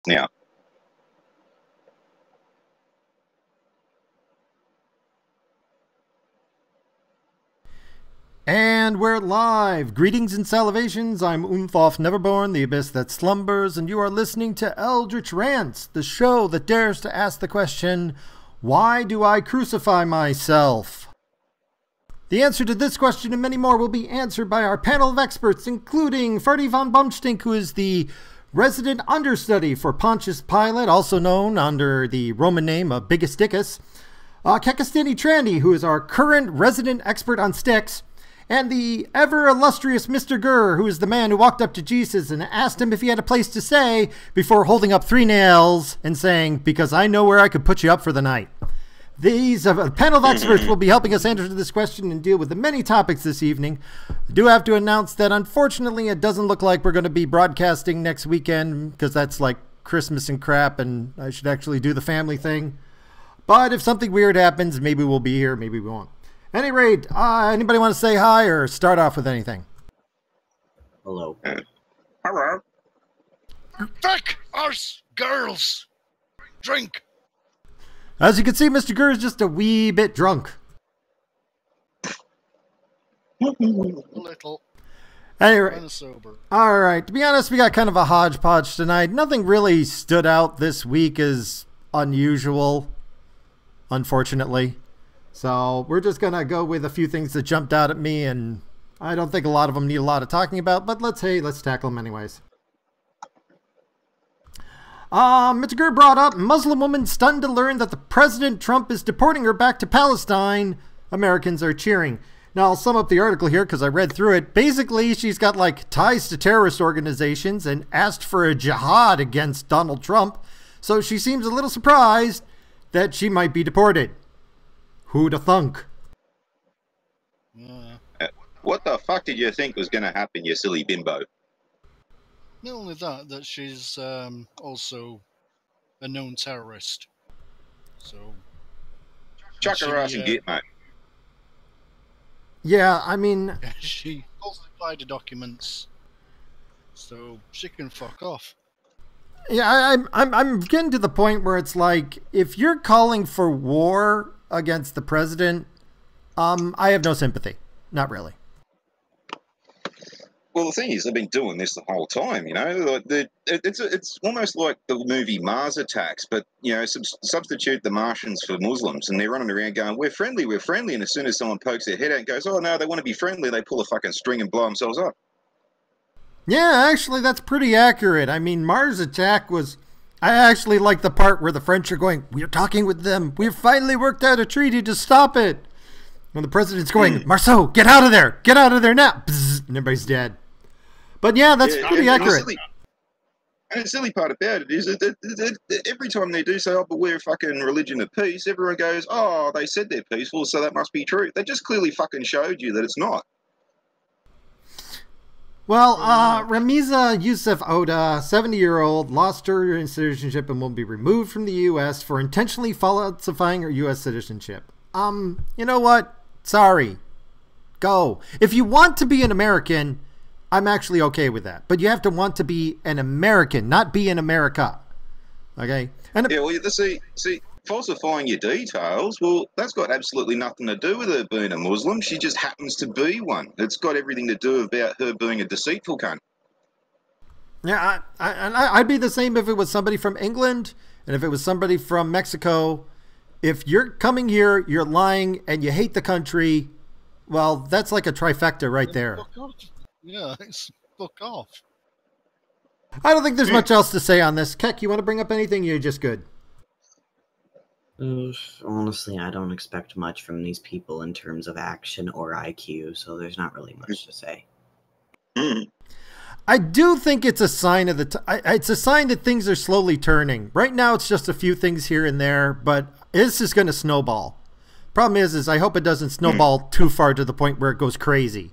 Yeah. And we're live. Greetings and salivations. I'm Unthoff Neverborn, the abyss that slumbers, and you are listening to Eldritch Rants, the show that dares to ask the question, why do I crucify myself? The answer to this question and many more will be answered by our panel of experts, including Ferdy von Bumstink, who is the resident understudy for Pontius Pilate, also known under the Roman name of Biggest Dickus, Kekistani Trandy, who is our current resident expert on sticks, and the ever-illustrious Mr. Gurr, who is the man who walked up to Jesus and asked him if he had a place to stay before holding up 3 nails and saying, because I know where I could put you up for the night. These panel of experts will be helping us answer this question and deal with the many topics this evening. I do have to announce that unfortunately it doesn't look like we're going to be broadcasting next weekend because that's like Christmas and crap and I should actually do the family thing. But if something weird happens, maybe we'll be here, maybe we won't. At any rate, anybody want to say hi or start off with anything? Hello. Hello. Fuck us, girls. Drink. As you can see, Mr. Gurr is just a wee bit drunk. A little. Anyway, Kind of sober. all right. To be honest, we got kind of a hodgepodge tonight. Nothing really stood out this week as unusual, unfortunately. So we're just going to go with a few things that jumped out at me, and I don't think a lot of them need a lot of talking about, but let's tackle them anyways. Mr. Gurr brought up Muslim woman stunned to learn that the President Trump is deporting her back to Palestine. Americans are cheering. Now, I'll sum up the article here because I read through it. Basically, she's got like ties to terrorist organizations and asked for a jihad against Donald Trump. So she seems a little surprised that she might be deported. Who'da thunk? What the fuck did you think was going to happen, you silly bimbo? Not only that she's also a known terrorist. So. Chuck her ass and get, mate. Yeah, I mean, She falsified the documents, so she can fuck off. yeah, I'm getting to the point where it's like, if you're calling for war against the president, I have no sympathy. Not really. Well, the thing is, they've been doing this the whole time, you know. Like it's almost like the movie Mars Attacks, but, you know, substitute the Martians for Muslims, and they're running around going, we're friendly, and as soon as someone pokes their head out and goes, oh, no, they want to be friendly, they pull a fucking string and blow themselves up. Yeah, actually, that's pretty accurate. I mean, Mars Attack was... I actually like the part where the French are going, we're talking with them. We've finally worked out a treaty to stop it. When the president's going, Marceau, get out of there. Get out of there now. Bzz, and everybody's dead. But yeah, that's pretty accurate. And the silly part about it is that every time they do say, oh, but we're a fucking religion of peace, everyone goes, oh, they said they're peaceful, so that must be true. They just clearly fucking showed you that it's not. Well, Ramiza Youssef Oda, 70-year-old, lost her citizenship and will be removed from the U.S. for intentionally falsifying her U.S. citizenship. You know what? Sorry. Go. If you want to be an American, I'm actually okay with that. But you have to want to be an American, not be in America. Okay? And Yeah, well, see, falsifying your details, well, that's got absolutely nothing to do with her being a Muslim. She just happens to be one. It's got everything to do about her being a deceitful cunt. yeah, I'd be the same if it was somebody from England and if it was somebody from Mexico. If you're coming here, you're lying, and you hate the country, well, that's like a trifecta right there. Fuck off. Yeah, it's fuck off. I don't think there's much else to say on this. Keck, you want to bring up anything? You're just good. Honestly, I don't expect much from these people in terms of action or IQ, so there's not really much to say. I do think it's a sign of it's a sign that things are slowly turning. Right now, it's just a few things here and there, but this is going to snowball. Problem is I hope it doesn't snowball too far to the point where it goes crazy.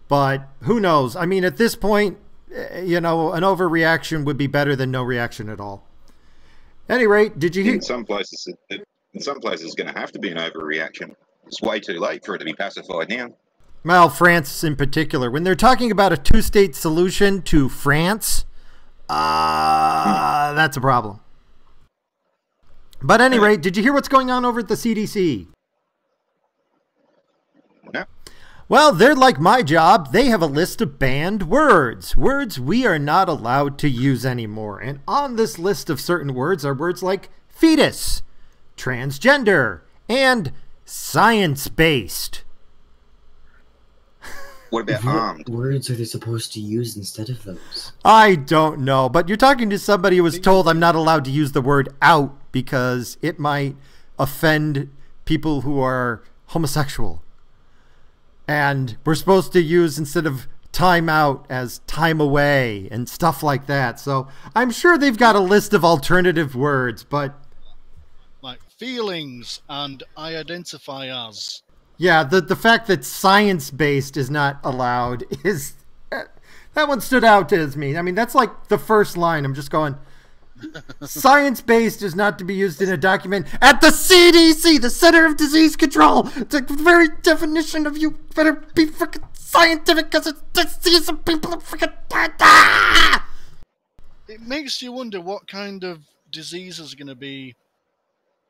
But who knows? I mean, at this point, you know, an overreaction would be better than no reaction at all. At any rate, did you hear? In some places, it's going to have to be an overreaction. It's way too late for it to be pacified now. Well, France in particular. When they're talking about a two-state solution to France, That's a problem. But at any rate, did you hear what's going on over at the CDC? No. Well, they're like my job. They have a list of banned words. Words we are not allowed to use anymore. And on this list of certain words are words like fetus, transgender, and science-based. What about armed? What words are they supposed to use instead of those? I don't know, but you're talking to somebody who was told I'm not allowed to use the word out because it might offend people who are homosexual. And we're supposed to use, instead of time out, as time away and stuff like that. So I'm sure they've got a list of alternative words, but... Like feelings and I identify as. Yeah, the fact that science-based is not allowed is... That one stood out to me. I mean, that's like the first line. I'm just going... Science-based is not to be used in a document at the CDC, the Center of Disease Control. The very definition of you better be freaking scientific because it's disease and people are freaking... It makes you wonder what kind of disease is going to be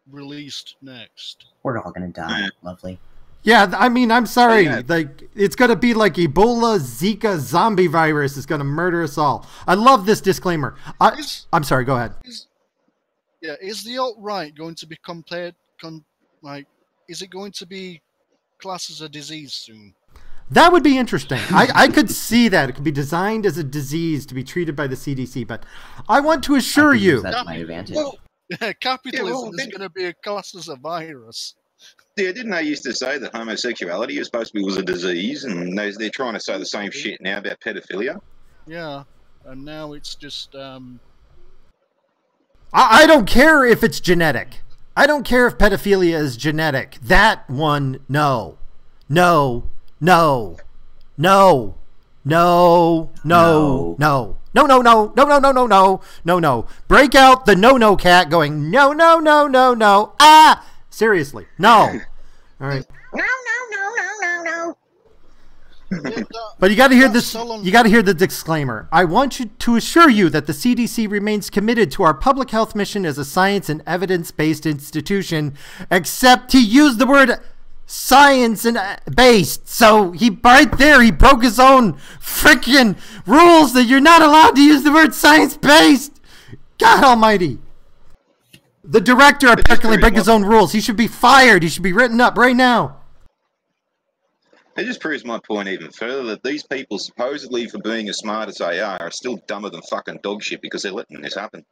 released next. We're all gonna die. Lovely. Yeah, I mean, I'm sorry. Yeah. Like, it's going to be like Ebola, Zika, zombie virus is going to murder us all. I love this disclaimer. I'm sorry, go ahead. Is the alt-right going to be compared, is it going to be classed as a disease soon? That would be interesting. I could see that. It could be designed as a disease to be treated by the CDC, but I want to assure you... That's my advantage. Well, capitalism is going to be classed as a virus. Yeah, didn't they used to say that homosexuality was a disease, and they're trying to say the same shit now about pedophilia? Yeah, and now it's just... I don't care if it's genetic. I don't care if pedophilia is genetic. That one, no. No. No. No. No. No. No. No, no, no, no, no, no, no, no, no, no. Break out the no-no cat going, no, no, no, no, no. Ah! Seriously. No. All right. No, no, no, no, no, no. But you got to hear this. You got to hear the disclaimer. I want you to assure you that the CDC remains committed to our public health mission as a science and evidence-based institution, except he used the word science and based. So right there, he broke his own freaking rules that you're not allowed to use the word science-based. God almighty. The director apparently broke his own rules. He should be fired. He should be written up right now. It just proves my point even further that these people, supposedly for being as smart as they are still dumber than fucking dog shit because they're letting this happen.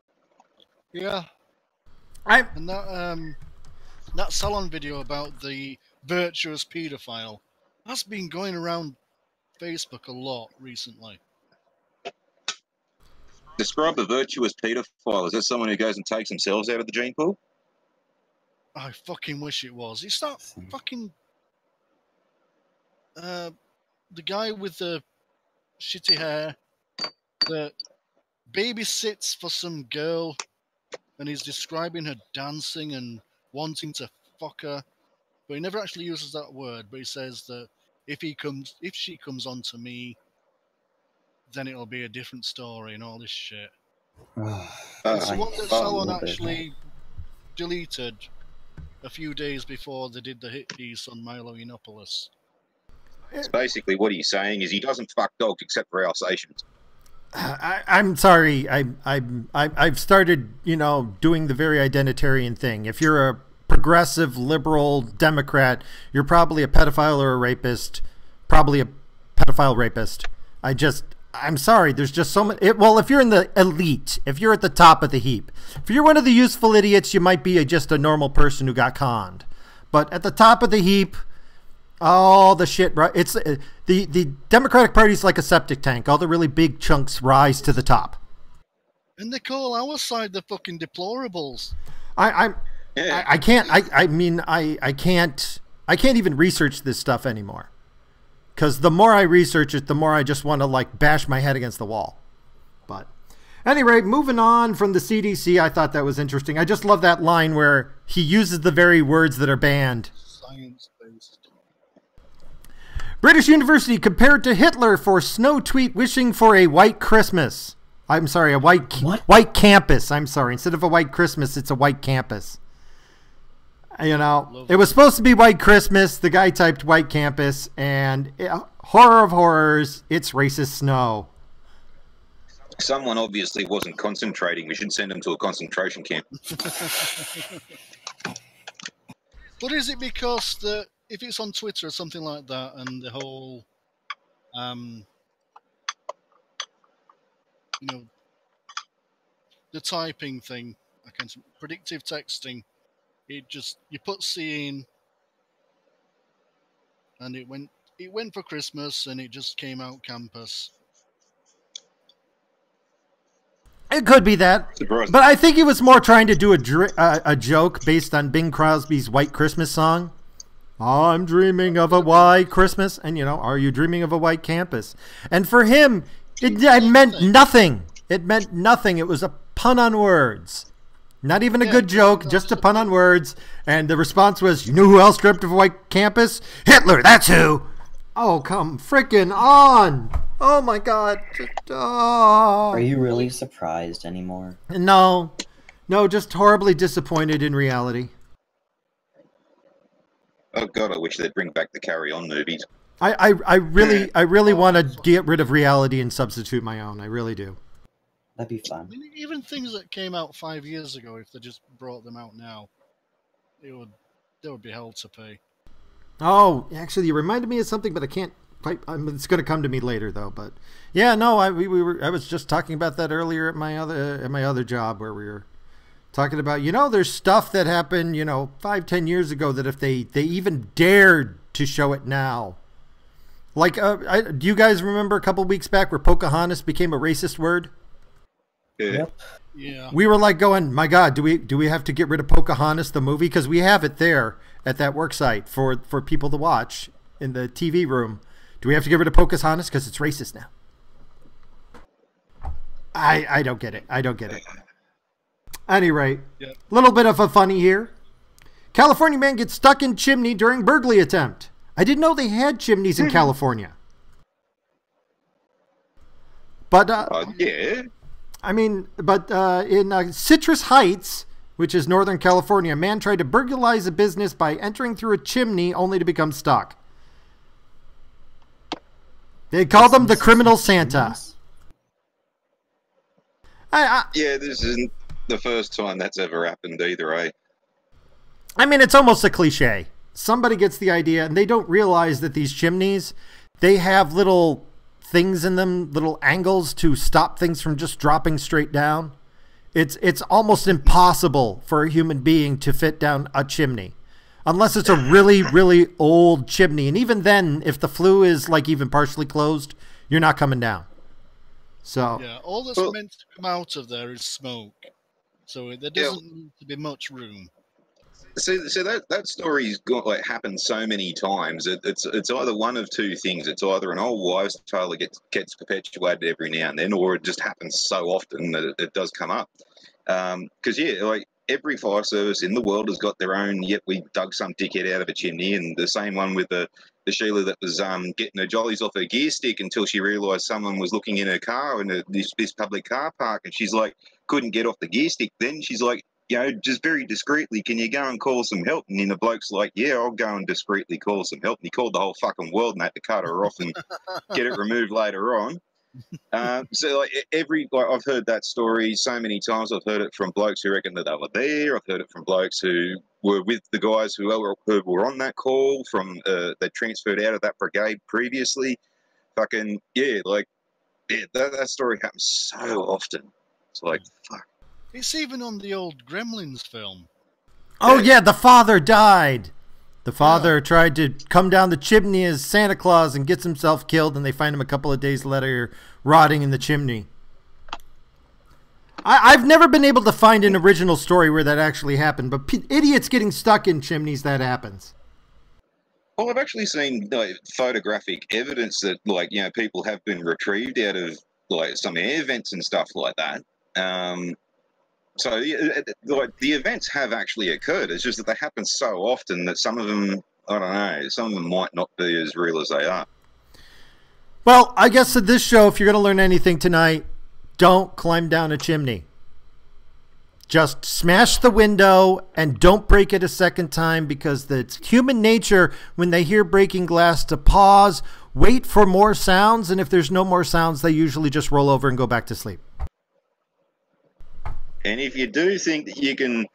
Yeah. And that salon video about the virtuous paedophile, that's been going around Facebook a lot recently. Describe a virtuous paedophile. Is that someone who goes and takes themselves out of the gene pool? I fucking wish it was. It's that fucking... the guy with the shitty hair that babysits for some girl and he's describing her dancing and wanting to fuck her, but he never actually uses that word, but he says that if she comes on to me, then it'll be a different story and all this shit. It's one that Salon actually deleted a few days before they did the hit piece on Milo Yiannopoulos. It's basically what he's saying is he doesn't fuck dogs except for Alsatians. I'm sorry. I've started, doing the very identitarian thing. If you're a progressive, liberal Democrat, you're probably a pedophile or a rapist. Probably a pedophile rapist. I'm sorry. There's just so many. Well, if you're in the elite, if you're at the top of the heap, if you're one of the useful idiots, you might be just a normal person who got conned. But at the top of the heap, all the shit, right? It's the Democratic Party's like a septic tank. All the really big chunks rise to the top. And they call our side the fucking deplorables. I can't even research this stuff anymore. Because the more I research it, the more I just want to like bash my head against the wall. But anyway, moving on from the CDC, I thought that was interesting. I just love that line where he uses the very words that are banned. Science-based. British University compared to Hitler for snow tweet wishing for a white Christmas. I'm sorry, a white campus. I'm sorry. Instead of a white Christmas, it's a white campus. You know, it was supposed to be White Christmas. The guy typed White Campus, and horror of horrors, it's racist snow. Someone obviously wasn't concentrating. We should send him to a concentration camp. But is it because if it's on Twitter or something like that, and the whole, you know, the typing thing, predictive texting, you put C in, and it went for Christmas, and it just came out campus. It could be that, but I think he was more trying to do a joke based on Bing Crosby's White Christmas song. I'm dreaming of a white Christmas, and you know, are you dreaming of a white campus? And for him, it meant nothing. It meant nothing. It was a pun on words. Not even a good joke, just a pun on words. And the response was, you know who else dreamt of a white campus? Hitler, that's who. Oh, come frickin' on. Oh, my God. Are you really surprised anymore? No. No, just horribly disappointed in reality. Oh, God, I wish they'd bring back the Carry On movies. I really want to get rid of reality and substitute my own. I really do. That'd be fun. I mean, even things that came out 5 years ago, if they just brought them out now, there would be hell to pay. Oh, actually, you reminded me of something, but I can't quite. It's going to come to me later, though. But yeah, no, I was just talking about that earlier at my other job, where we were talking about, you know, there's stuff that happened, you know, 5-10 years ago that if they even dared to show it now, like, do you guys remember a couple weeks back where Pocahontas became a racist word? Yeah. Yep. Yeah. We were like going, my God, do we have to get rid of Pocahontas the movie? Because we have it there at that work site for people to watch in the TV room. Do we have to get rid of Pocahontas because it's racist now? I don't get it. I don't get it. Any rate, little bit of a funny here. California man gets stuck in chimney during burglary attempt. I didn't know they had chimneys in California. But yeah. I mean, but in Citrus Heights, which is Northern California, a man tried to burglarize a business by entering through a chimney only to become stuck. They called him the criminal Santa. Yeah, this isn't the first time that's ever happened either, eh? I mean, it's almost a cliche. Somebody gets the idea, and they don't realize that these chimneys, they have little things in them, little angles to stop things from just dropping straight down. It's almost impossible for a human being to fit down a chimney unless it's a really, really old chimney. And even then, if the flue is like even partially closed, you're not coming down. So yeah, all that's meant to come out of there is smoke. So there doesn't need to be much room. So that story's got happened so many times. It's either one of two things. It's either an old wives' tale that gets perpetuated every now and then, or it just happens so often that it does come up. Because every fire service in the world has got their own. Yep, we dug some dickhead out of a chimney, and the same one with the Sheila that was getting her jollies off her gear stick until she realised someone was looking in her car in this public car park, and she's like couldn't get off the gear stick. Then she's like, you know, just very discreetly, can you go and call some help? And then the bloke's like, yeah, I'll go and discreetly call some help. And he called the whole fucking world and had to cut her off and get it removed later on. I've heard that story so many times. I've heard it from blokes who reckon that they were there. I've heard it from blokes who were with the guys who were on that call from that transferred out of that brigade previously. Fucking, that story happens so often. It's like, fuck. It's even on the old Gremlins film. Oh, yeah, the father died. The father tried to come down the chimney as Santa Claus and gets himself killed, and they find him a couple of days later rotting in the chimney. I've never been able to find an original story where that actually happened, but idiots getting stuck in chimneys, that happens. Well, I've actually seen photographic evidence that, people have been retrieved out of, some air vents and stuff like that. So the events have actually occurred. It's just that they happen so often that some of them, I don't know, some of them might not be as real as they are. Well, I guess at this show, if you're going to learn anything tonight, don't climb down a chimney. Just smash the window and don't break it a second time, because it's human nature when they hear breaking glass to pause, wait for more sounds, and if there's no more sounds, they usually just roll over and go back to sleep. And if you do think that you can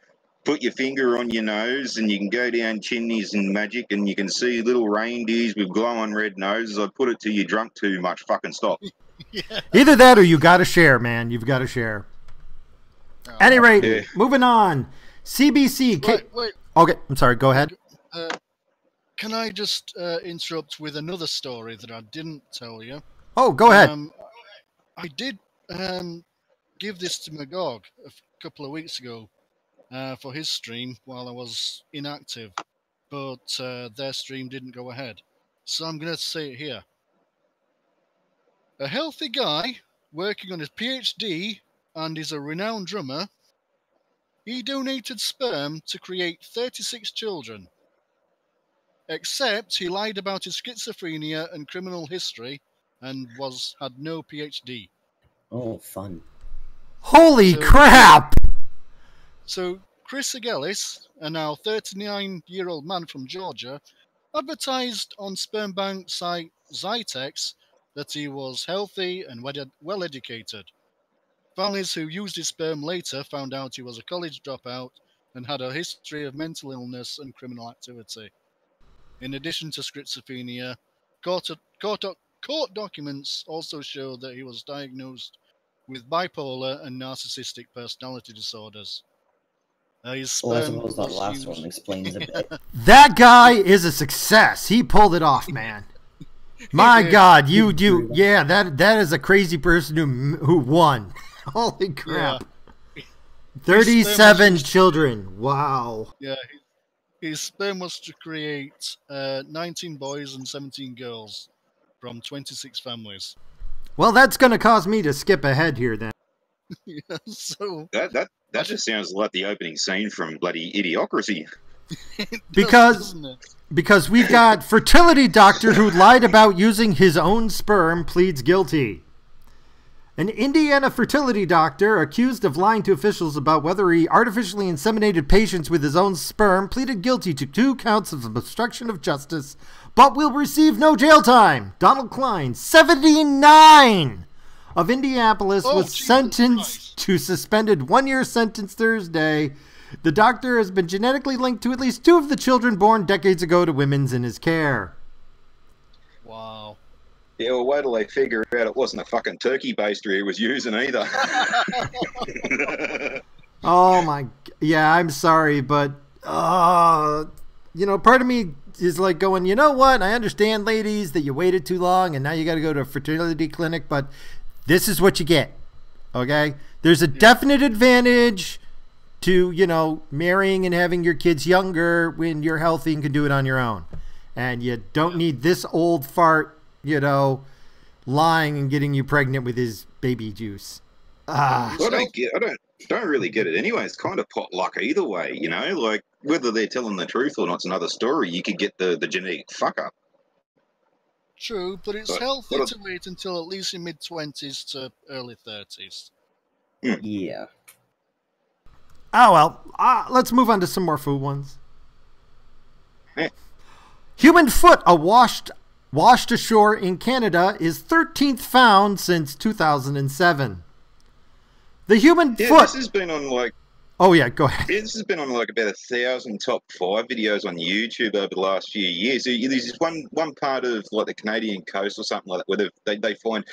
put your finger on your nose and you can go down chimneys and magic and you can see little reindeers with glowing red noses, I put it to you drunk too much. Fucking stop. Yeah. Either that or you got to share, man. You've got to share. Any rate, Yeah. moving on. CBC. Wait. Okay, I'm sorry. Go ahead. Can I just interrupt with another story that I didn't tell you? Oh, go ahead. I did give this to Magog a couple of weeks ago for his stream while I was inactive, but their stream didn't go ahead. So I'm going to say it here. A healthy guy working on his PhD and is a renowned drummer, he donated sperm to create 36 children. Except he lied about his schizophrenia and criminal history and had no PhD. Oh, fun. Holy crap! So Chris Agelis, a now 39-year-old man from Georgia, advertised on sperm bank site Zytex that he was healthy and well-educated. Families who used his sperm later found out he was a college dropout and had a history of mental illness and criminal activity. In addition to schizophrenia, court documents also show that he was diagnosed with bipolar and narcissistic personality disorders. His Well, I sperm suppose that was last used- one explains a bit. That guy is a success. He pulled it off, man. My God, yeah, that is a crazy person who won. Holy crap. Yeah. 37 children. Wow. Yeah, his sperm was to create 19 boys and 17 girls from 26 families. Well, that's going to cause me to skip ahead here then. Yeah, so That just sounds like the opening scene from bloody Idiocracy. Because we've got fertility doctor who lied about using his own sperm pleads guilty. An Indiana fertility doctor accused of lying to officials about whether he artificially inseminated patients with his own sperm pleaded guilty to 2 counts of obstruction of justice, but will receive no jail time. Donald Klein, 79, of Indianapolis, was sentenced to suspended 1-year sentence Thursday. The doctor has been genetically linked to at least 2 of the children born decades ago to women's in his care. wow. Yeah, well, wait till they figure out it wasn't a fucking turkey baster he was using either. Oh my, yeah, I'm sorry, but, part of me is like going, you know what? I understand, ladies, that you waited too long and now you got to go to a fertility clinic, but this is what you get, okay? There's a definite advantage to, marrying and having your kids younger when you're healthy and can do it on your own. And you don't need this old fart, lying and getting you pregnant with his baby juice. I don't really get it anyway. It's kind of pot luck either way, like whether they're telling the truth or not's another story. You could get the genetic fuck up. True, but it's healthy to wait until at least your mid-20s to early 30s. Yeah. Oh, well, let's move on to some more food ones. Yeah. Human foot washed ashore in Canada is 13th found since 2007. The human foot... This has been on Oh, yeah, go ahead. This has been on about 1,000 top 5 videos on YouTube over the last few years. So there's this one part of the Canadian coast or something like that where they find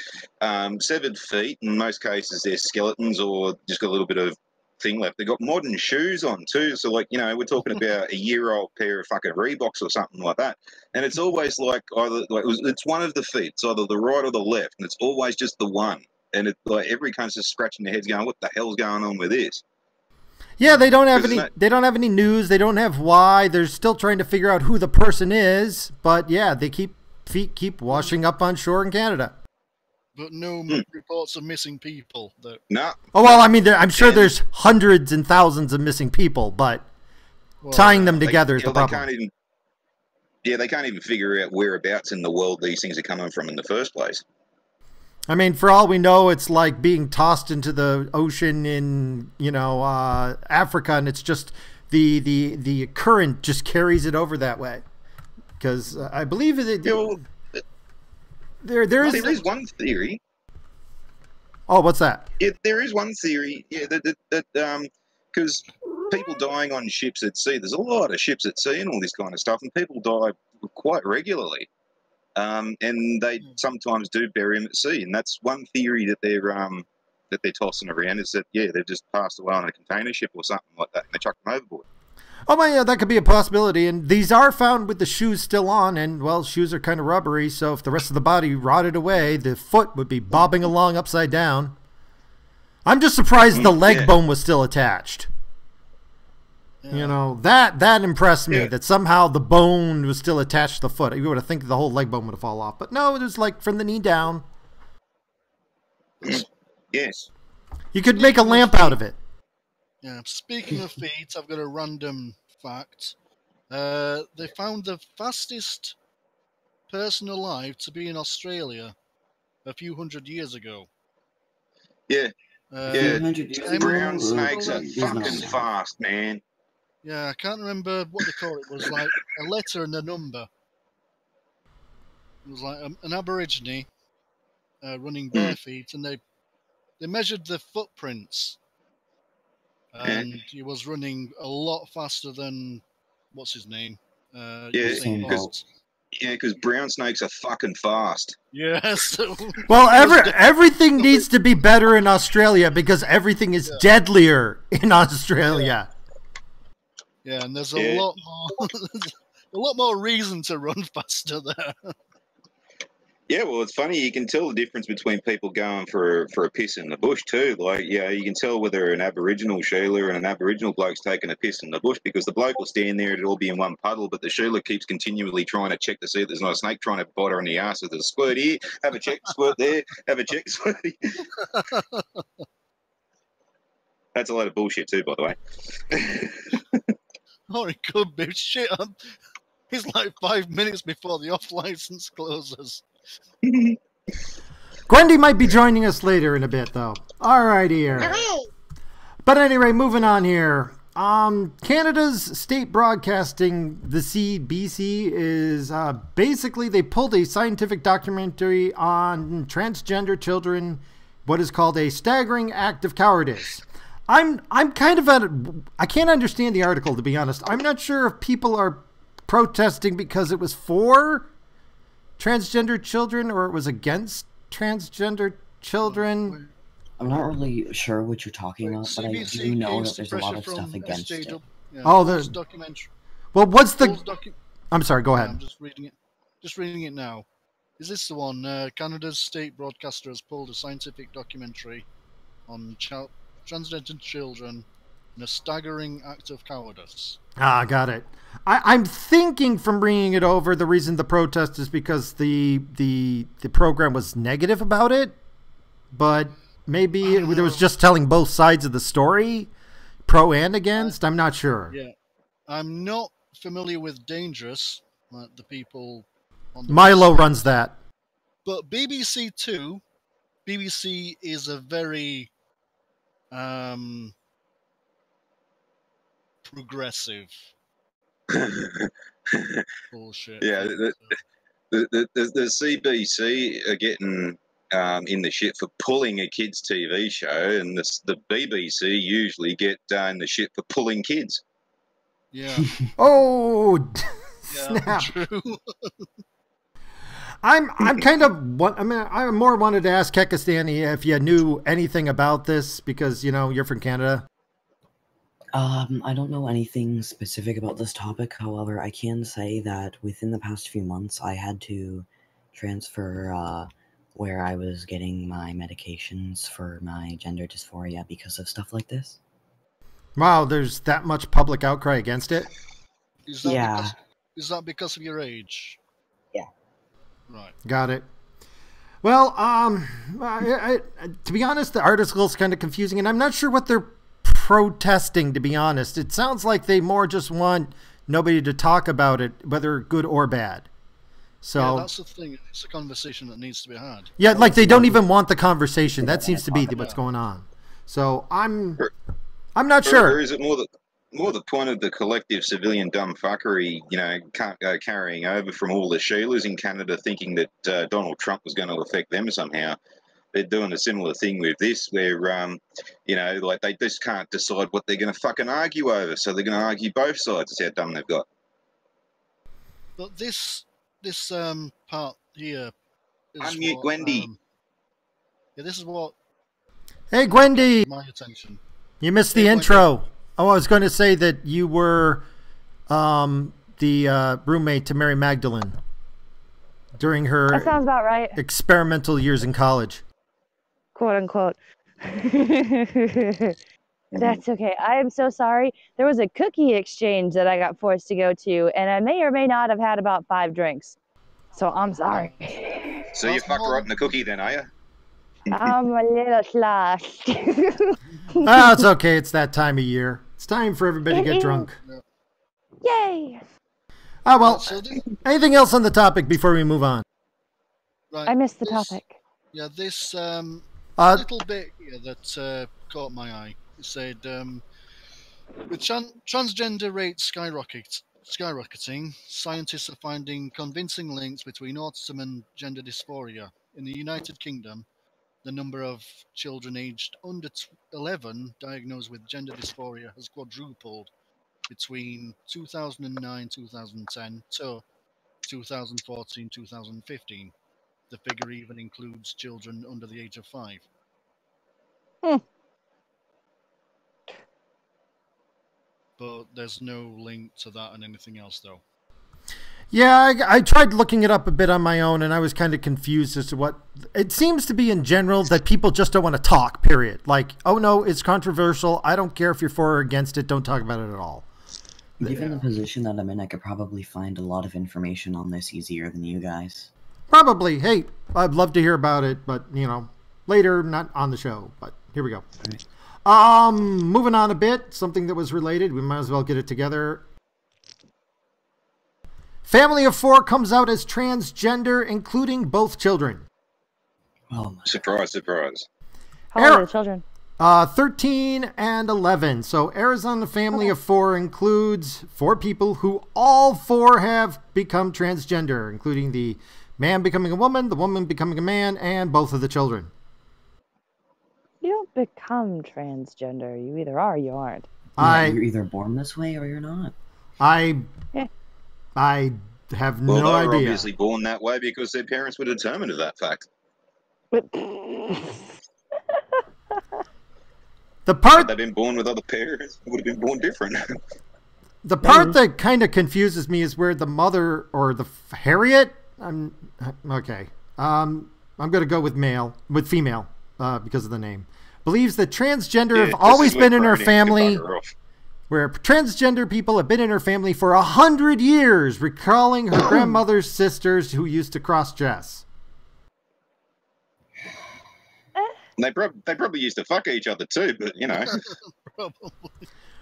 severed feet. In most cases, they're skeletons or just got a little bit of thing left. They've got modern shoes on too. So we're talking about a year-old pair of fucking Reeboks or something like that. And it's always it's one of the feet. It's either the right or the left. And it's always just the one. And it's every cunt's just scratching their heads going, what the hell's going on with this? Yeah, they don't have any news. They don't have why. They're still trying to figure out who the person is. But yeah, feet keep washing up on shore in Canada. But no reports of missing people. No. Oh, well, I mean, I'm sure there's hundreds and thousands of missing people, but tying them together is the problem. They can't even figure out whereabouts in the world these things are coming from in the first place. I mean, for all we know, it's like being tossed into the ocean in, Africa, and it's just the current just carries it over that way. Because I believe there is one theory. Oh, what's that? Yeah, there is one theory. Yeah, that because people dying on ships at sea, there's a lot of ships at sea and all this kind of stuff, and people die quite regularly. And they sometimes do bury them at sea, and that's one theory that they're tossing around, is that they've just passed away on a container ship or something like that, and they chucked them overboard. Oh my, yeah, that could be a possibility. And these are found with the shoes still on, and well, shoes are kind of rubbery, so if the rest of the body rotted away, the foot would be bobbing along upside down. I'm just surprised the leg bone was still attached. Yeah. That impressed me, that somehow the bone was still attached to the foot. You would have think the whole leg bone would have fallen off. But no, it was like from the knee down. Yes. You could make a lamp out of it. Yeah, speaking of feet, I've got a random fact. They found the fastest person alive to be in Australia a few hundred years ago. Yeah. Brown snakes are Yeah. fucking fast, man. Yeah, I can't remember what they call it. It was like a letter and a number. It was like an Aborigine running bare feet, and they measured the footprints, and he was running a lot faster than what's his name? Usain Bolt. Yeah, because brown snakes are fucking fast. Yes. Well, everything needs to be better in Australia because everything is deadlier in Australia. Yeah, and there's a lot more reason to run faster there. Yeah, well, it's funny. You can tell the difference between people going for a piss in the bush too. Like, you can tell whether an Aboriginal Sheila and an Aboriginal bloke's taking a piss in the bush, because the bloke will stand there, it'll all be in one puddle, but the Sheila keeps continually trying to check to see if there's not a snake trying to bite her in the ass. There's a squirt here, have a check, squirt there, have a check, squirt here. That's a load of bullshit too, by the way. Or it could be. Shit, it's like 5 minutes before the off-license closes. Gwendy might be joining us later in a bit, though. All right, here. But anyway, moving on here. Canada's state broadcasting, the CBC, is basically they pulled a scientific documentary on transgender children, what is called a staggering act of cowardice. I'm kind of I can't understand the article, to be honest. I'm not sure if people are protesting because it was for transgender children or it was against transgender children. I'm not really sure what you're talking about, but I do know that there's a lot of stuff against it. Yeah, there's documentary. Well, what's the? I'm sorry. Go ahead. I'm just reading it. Just reading it now. Is this the one? Canada's state broadcaster has pulled a scientific documentary on transgender children in a staggering act of cowardice. Ah, got it. I'm thinking from bringing it over, the reason the protest is because the program was negative about it, but maybe it was just telling both sides of the story, pro and against. I'm not sure. Yeah, I'm not familiar with Dangerous, like the people on the Milo runs that. But BBC Two, BBC is a very progressive bullshit. Yeah, the CBC are getting in the shit for pulling a kids' TV show, and the BBC usually get in the shit for pulling kids. Yeah. Oh, yeah, snap. True. I'm kind of, I more wanted to ask Kekistani if you knew anything about this, because, you're from Canada. I don't know anything specific about this topic. However, I can say that within the past few months, I had to transfer where I was getting my medications for my gender dysphoria because of stuff like this. Wow, there's that much public outcry against it? Is that because of your age? Yeah. Right. Got it. Well, to be honest, the article's kind of confusing, and I'm not sure what they're protesting, to be honest. It sounds like they more just want nobody to talk about it, whether good or bad. So that's the thing. It's a conversation that needs to be had. yeah, like they don't even want the conversation. That seems to be what's going on. So I'm not sure. Or is it more the point of the collective civilian dumb fuckery, carrying over from all the Sheilas in Canada, thinking that Donald Trump was going to affect them somehow? They're doing a similar thing with this, where like they just can't decide what they're going to fucking argue over, so they're going to argue both sides. That's how dumb they've got. But this part here is Unmute Gwendy. Yeah, this is what. Hey, Gwendy. My attention. You missed the intro. Oh, I was going to say that you were the roommate to Mary Magdalene during her That sounds about right. experimental years in college. Quote unquote. That's okay. I am so sorry. There was a cookie exchange that I got forced to go to, and I may or may not have had about 5 drinks. So I'm sorry. So you fucked right in the cookie then, are you? I'm a little sloshed. Oh, it's okay. It's that time of year. It's time for everybody to get drunk. Yay! Oh, well, anything else on the topic before we move on? Right, I missed the topic. Yeah, this little bit here that caught my eye. It said, with transgender rates skyrocketing, scientists are finding convincing links between autism and gender dysphoria. In the United Kingdom, the number of children aged under 11 diagnosed with gender dysphoria has quadrupled between 2009-2010 to 2014-2015. The figure even includes children under the age of 5. But there's no link to that and anything else, though. Yeah, I tried looking it up a bit on my own, and I was kind of confused as to what... It seems to be in general that people just don't want to talk, period. Like, oh no, it's controversial. I don't care if you're for or against it. Don't talk about it at all. Given the position that I'm in, I could probably find a lot of information on this easier than you guys. Probably. Hey, I'd love to hear about it, but, later, not on the show. But here we go. Right. Moving on a bit, something that was related. We might as well get it together. Family of 4 comes out as transgender, including both children. Oh my. Surprise, surprise. How old are the children? 13 and 11. So Arizona family of 4 includes 4 people who all 4 have become transgender, including the man becoming a woman, the woman becoming a man, and both of the children. You don't become transgender. You either are or you aren't. You're either born this way or you're not. I have no Well, they were idea. obviously born that way because their parents were determined of that fact. The part Had they been born with other parents, it would have been born different. The part that kind of confuses me is where the mother or the Harriet. Okay. I'm going to go with female, because of the name. Believes that transgender have always been in her family. Where transgender people have been in her family for 100 years, recalling her grandmother's sisters who used to cross-dress. They probably used to fuck each other too, but Probably.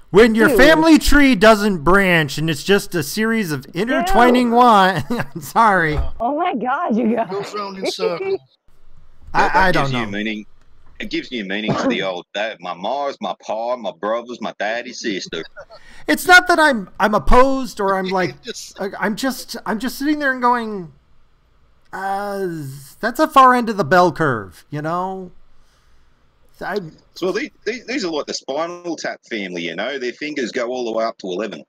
When your family tree doesn't branch and it's just a series of intertwining lines. I'm sorry. Oh my God, you guys. Goes round in circles. I don't know. It gives you meaning to the old dad. My Mars, my pa, my brothers, my daddy, sister. It's not that I'm opposed or I'm like I'm just sitting there and going, that's a far end of the bell curve, So these are like the Spinal Tap family, Their fingers go all the way up to 11.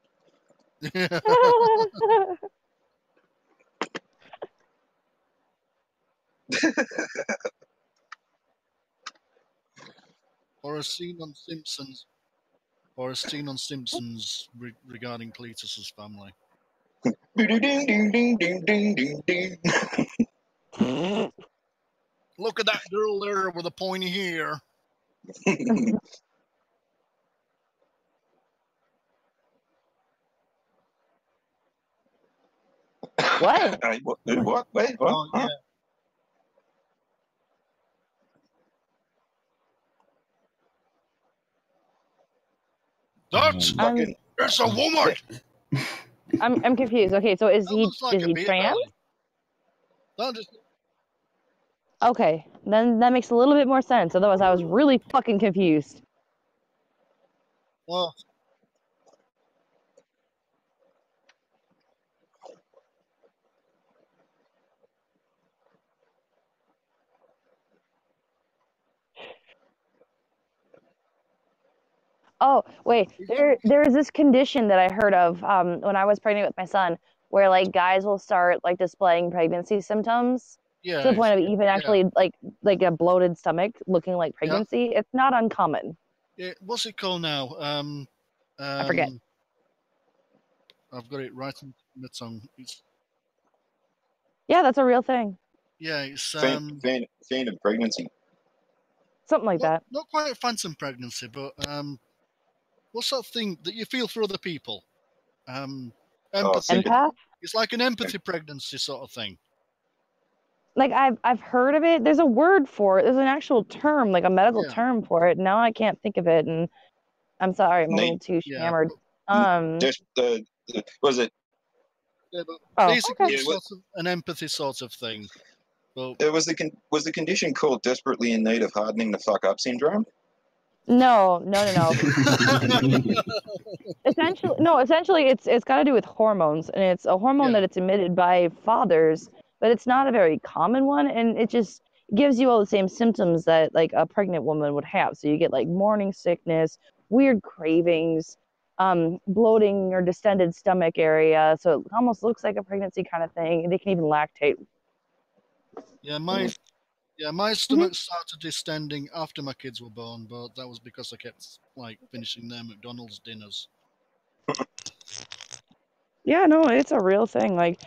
Or a scene on Simpsons regarding Cletus's family. Look at that girl there with a pointy hair. What? What? Wait, what? Oh, yeah. That's it's a woman. I'm confused. Okay, so is he That looks like a beer trans? belly. Okay, then that makes a little bit more sense. Otherwise, I was really fucking confused. Well, Oh, wait, there is this condition that I heard of when I was pregnant with my son, where like guys will start like displaying pregnancy symptoms yeah, to the point of even actually like a bloated stomach looking like yeah. pregnancy. It's not uncommon. Yeah, what's it called now? I forget. I've got it right on the tongue. Yeah, that's a real thing. Yeah, it's Phantom pregnancy. Something like that. not quite a phantom pregnancy, but what sort of thing that you feel for other people? Empathy. Empath? It's like an empathy pregnancy sort of thing. Like I've heard of it. There's a word for it. There's an actual term, like a medical term for it. Now I can't think of it, and I'm sorry, I'm a little too hammered. Was it? Yeah, but basically, it's sort of an empathy sort of thing. But was the condition called desperately in need of hardening the fuck up syndrome? No. Essentially, it's got to do with hormones, and it's a hormone that it's emitted by fathers, but it's not a very common one, and it just gives you all the same symptoms that like a pregnant woman would have. So you get like morning sickness, weird cravings, bloating or distended stomach area. So it almost looks like a pregnancy kind of thing. They can even lactate. Yeah, my stomach started distending after my kids were born, but that was because I kept like finishing their McDonald's dinners. Yeah, no, it's a real thing. Like,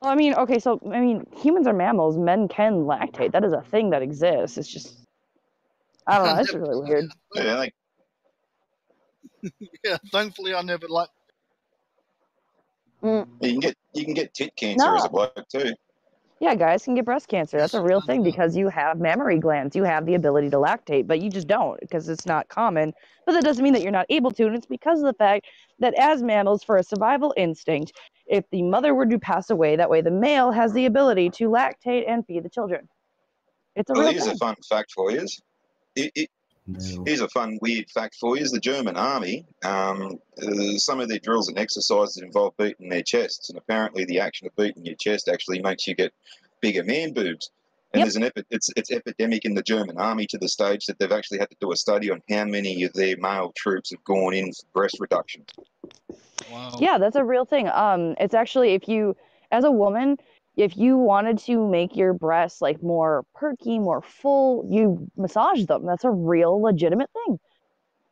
well, I mean, okay, so I mean, humans are mammals. Men can lactate. That is a thing that exists. It's just, I don't know. It's really weird. Yeah, yeah, thankfully I never like. You can get tit cancer as a bloke too. Yeah, guys can get breast cancer. That's a real thing because you have mammary glands. You have the ability to lactate, but you just don't because it's not common. But that doesn't mean that you're not able to, and it's because of the fact that as mammals, for a survival instinct, if the mother were to pass away, that way the male has the ability to lactate and feed the children. It's a real here's thing. a fun fact for you. Here's a fun, weird fact for you. The German army, some of their drills and exercises involve beating their chests, and apparently the action of beating your chest actually makes you get bigger man boobs. And there's it's epidemic in the German army to the stage that they've actually had to do a study on how many of their male troops have gone in for breast reduction. Wow. Yeah, that's a real thing. It's actually if you, as a woman, if you wanted to make your breasts like more perky, more full, you massage them. That's a real legitimate thing.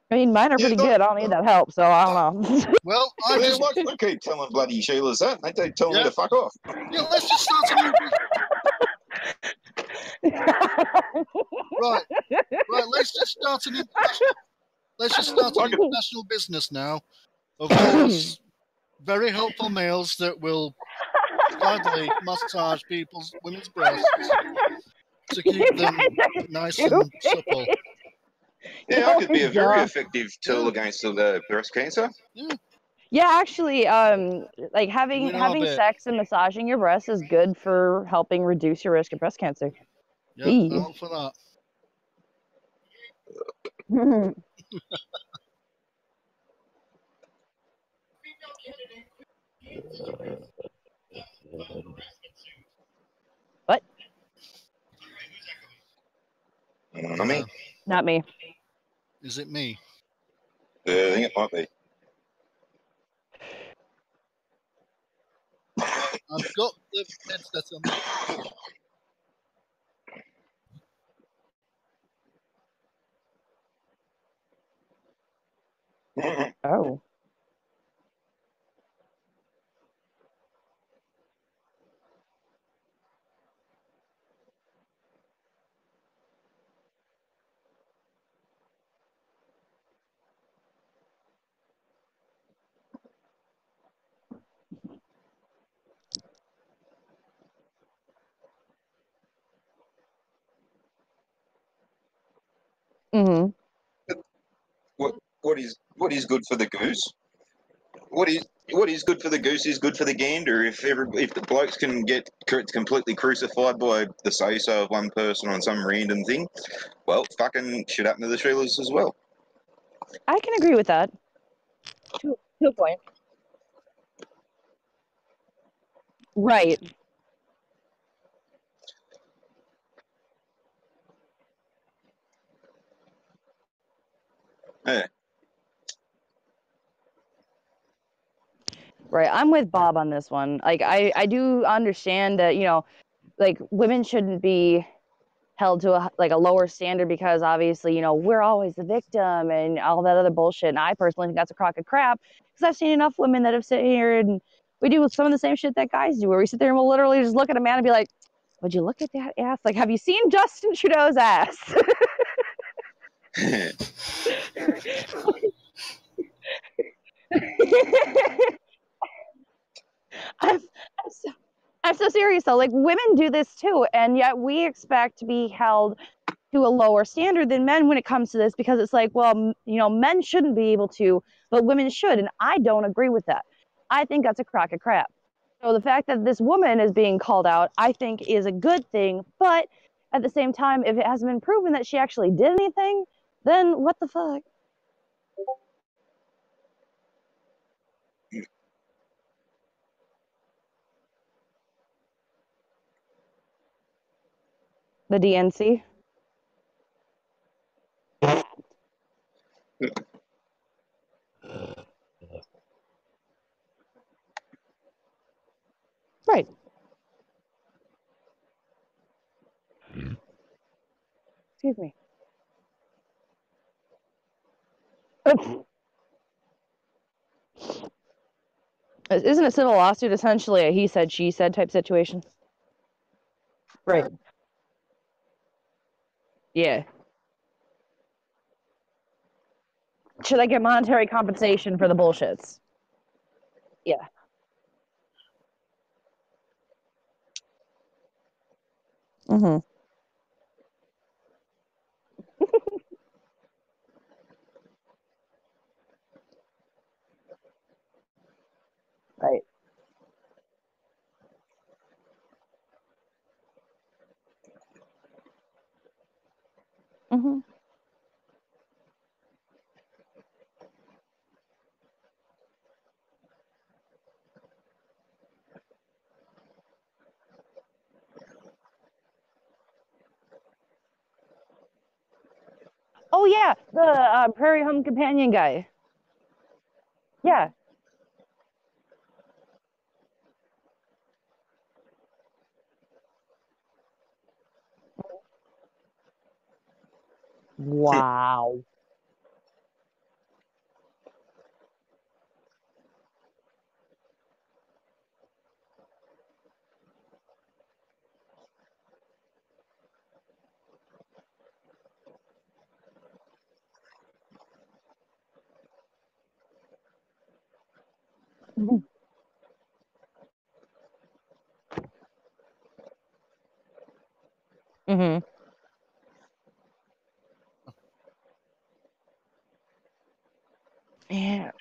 I mean, mine are pretty good. I don't need that help, so I don't know. Well, I keep telling bloody Sheila's that. They tell me to fuck off. Yeah, let's just start a new. Right. Let's just start a new. Let's just start an international business now of those very helpful males that will gladly massage women's breasts to keep them nice and supple. Yeah, I could be a very effective tool against the breast cancer. Yeah, actually, like having sex and massaging your breasts is good for helping reduce your risk of breast cancer. Yeah, all for that. What? Not me. Not me. Is it me? I think it might be. I've got the headset on. Oh. What is good for the goose? What is what is good for the goose is good for the gander. If the blokes can get completely crucified by the say-so of one person on some random thing, well, fucking shit happen to the Sheilas as well. I can agree with that. To a point. Right. Yeah. Right. I'm with Bob on this one. Like, I do understand that, you know, like, women shouldn't be held to a lower standard because obviously, you know, we're always the victim and all that other bullshit. And I personally think that's a crock of crap because I've seen enough women that have sit here and we do some of the same shit that guys do, where we sit there and we'll literally just look at a man and be like, would you look at that ass? Like, have you seen Justin Trudeau's ass? I'm so serious though. Like, women do this too, and yet we expect to be held to a lower standard than men when it comes to this, because it's like, well, you know, men shouldn't be able to, but women should, and I don't agree with that. I think that's a crock of crap. So the fact that this woman is being called out, I think, is a good thing, but at the same time, if it hasn't been proven that she actually did anything, then what the fuck? The DNC? Right. Excuse me. Isn't a civil lawsuit essentially a he said, she said type situation? Right. Yeah. Should I get monetary compensation for the bullshits? Yeah. Mm-hmm. Right. Mm-hmm. Oh yeah, the Prairie Home Companion guy. Yeah. Wow. Mm-hmm. Yeah.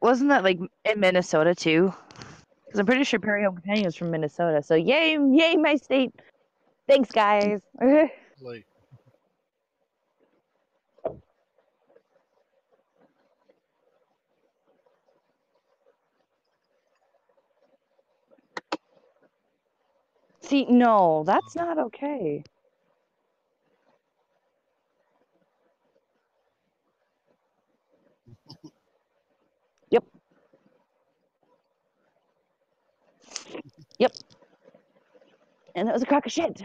Wasn't that like in Minnesota too? Because I'm pretty sure Prairie Home Companion is from Minnesota. So yay, yay, my state. Thanks, guys. Like, See, no, that's not okay. Yep. Yep. And that was a crock of shit.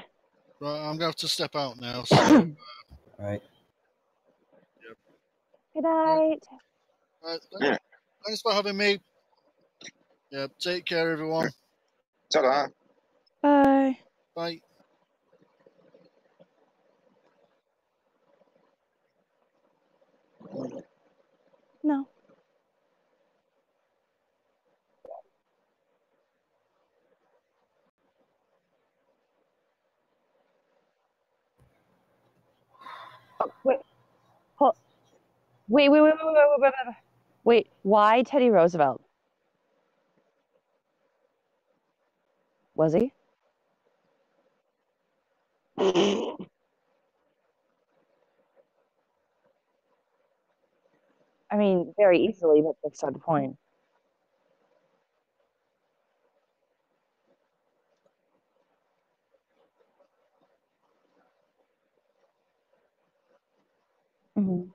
right, I'm going to have to step out now. So, Right. Good night. Yeah. Thanks for having me. Yeah, take care, everyone. Ta-da. Bye. Bye. No. Oh, wait. Hold. Wait. Wait, why Teddy Roosevelt? Was he? I mean, very easily, but that's not the point. Mhm.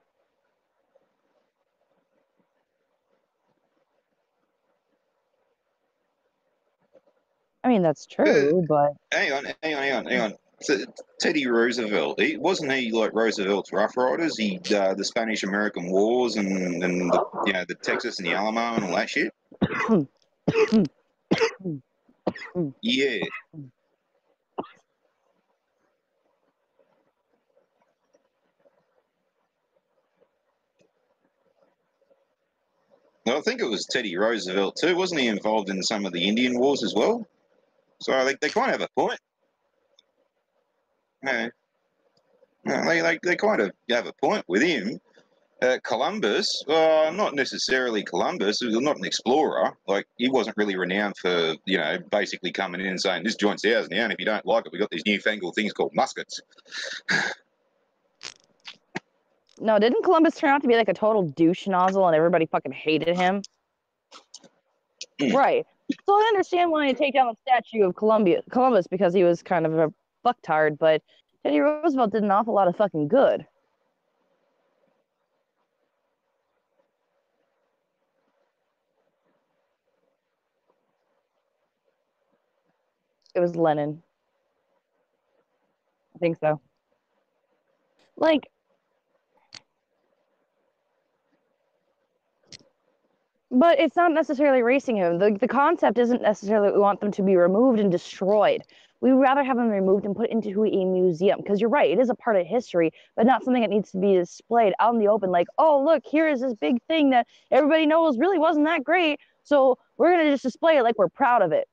I mean, that's true, but Hang on. So, Teddy Roosevelt, wasn't he like Roosevelt's Rough Riders? The Spanish-American Wars and the Texas and the Alamo and all that shit. Yeah. Well, I think it was Teddy Roosevelt too. Wasn't he involved in some of the Indian Wars as well? So I think they kind of have a point. Yeah. No, they kind of have a point with him. Columbus, not necessarily Columbus. He was not an explorer. Like, he wasn't really renowned for, basically coming in and saying, this joint's ours now, and if you don't like it, we got these newfangled things called muskets. no, didn't Columbus turn out to be like a total douche nozzle and everybody fucking hated him? Right. So I understand wanting to take down the statue of Columbus because he was kind of a fucktard, but Teddy Roosevelt did an awful lot of fucking good. It was Lenin. I think so. Like, but it's not necessarily erasing him. The concept isn't necessarily we want them to be removed and destroyed. We'd rather have them removed and put into a museum because you're right, it is a part of history, but not something that needs to be displayed out in the open. Like, oh, look, here is this big thing that everybody knows really wasn't that great, so we're going to just display it like we're proud of it.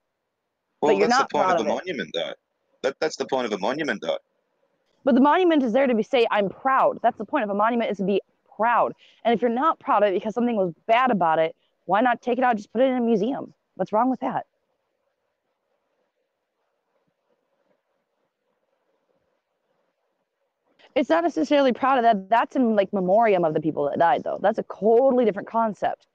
Well, but you're that's not the point proud of a of it. monument, though. That's the point of a monument, though. But the monument is there to say, I'm proud. That's the point of a monument, is to be proud. And if you're not proud of it because something was bad about it, why not take it out, just put it in a museum? What's wrong with that? It's not necessarily proud of that. That's in like memoriam of the people that died, though. That's a totally different concept.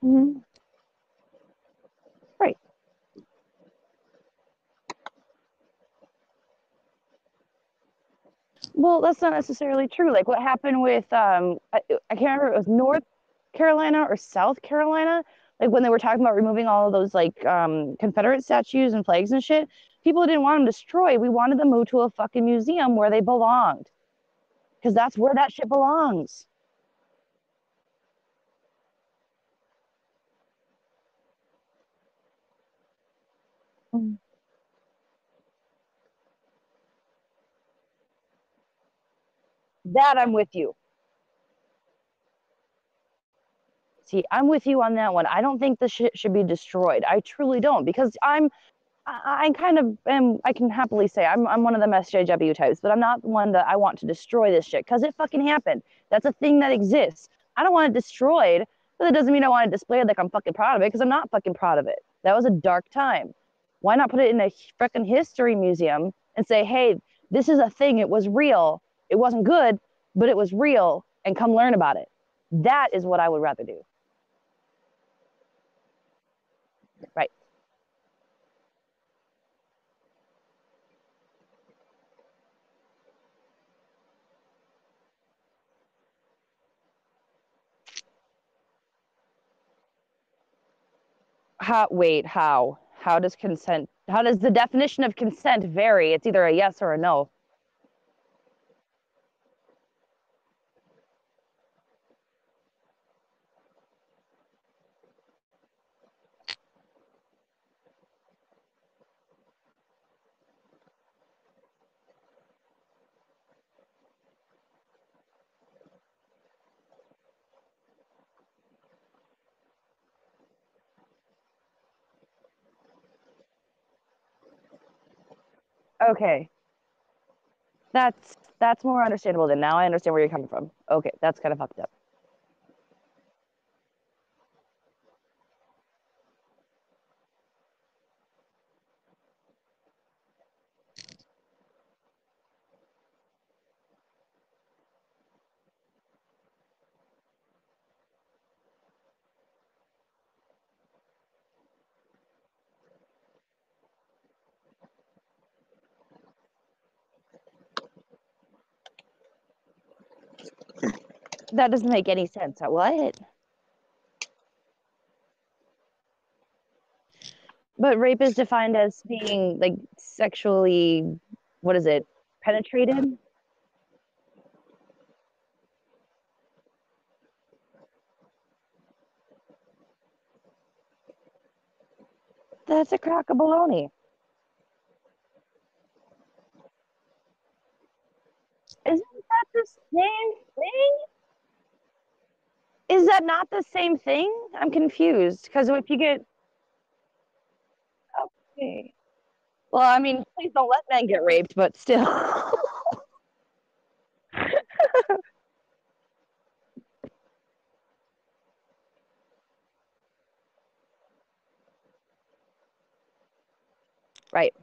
Mm-hmm. Right. Well, that's not necessarily true. Like what happened with I can't remember if it was North Carolina or South Carolina, like when they were talking about removing all of those like Confederate statues and flags and shit. People didn't want them destroyed. We wanted them moved to a fucking museum where they belonged, because that's where that shit belongs. Mm. That I'm with you. See, I'm with you on that one. I don't think the shit should be destroyed. I truly don't, because I kind of am. I can happily say I'm one of them SJW types, but I'm not the one that I want to destroy this shit because it fucking happened. That's a thing that exists. I don't want it destroyed, but that doesn't mean I want it displayed like I'm fucking proud of it, because I'm not fucking proud of it. That was a dark time. Why not put it in a freaking history museum and say, hey, this is a thing. It was real. It wasn't good, but it was real, and come learn about it. That is what I would rather do. Right. Wait, how? How does consent, how does the definition of consent vary? It's either a yes or a no. Okay. That's more understandable then. Now I understand where you're coming from. Okay, that's kind of fucked up. That doesn't make any sense. What? But rape is defined as being like sexually, what is it, penetrated? That's a crock of baloney. Isn't that the same thing? Is that not the same thing? I'm confused because if you get okay, well, I mean, please don't let men get raped, but still. Right.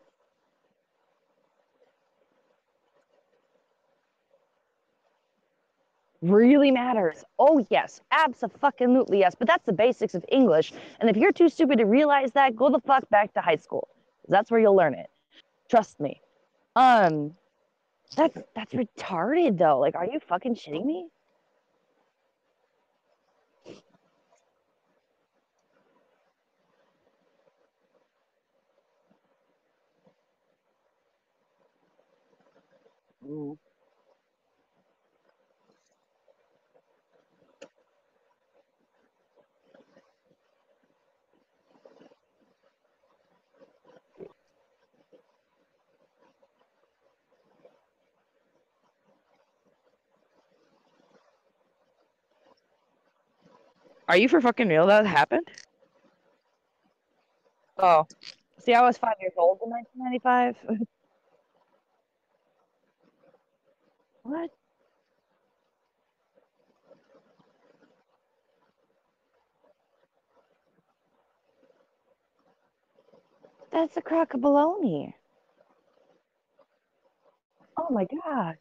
Really matters. Oh, yes. Abso-fucking-lutely yes. But that's the basics of English. And if you're too stupid to realize that, go the fuck back to high school. That's where you'll learn it. Trust me. That's retarded, though. Like, are you fucking shitting me? Ooh. Are you for fucking real that happened? Oh. See, I was 5 years old in 1995. What? That's a crock of baloney. Oh my god.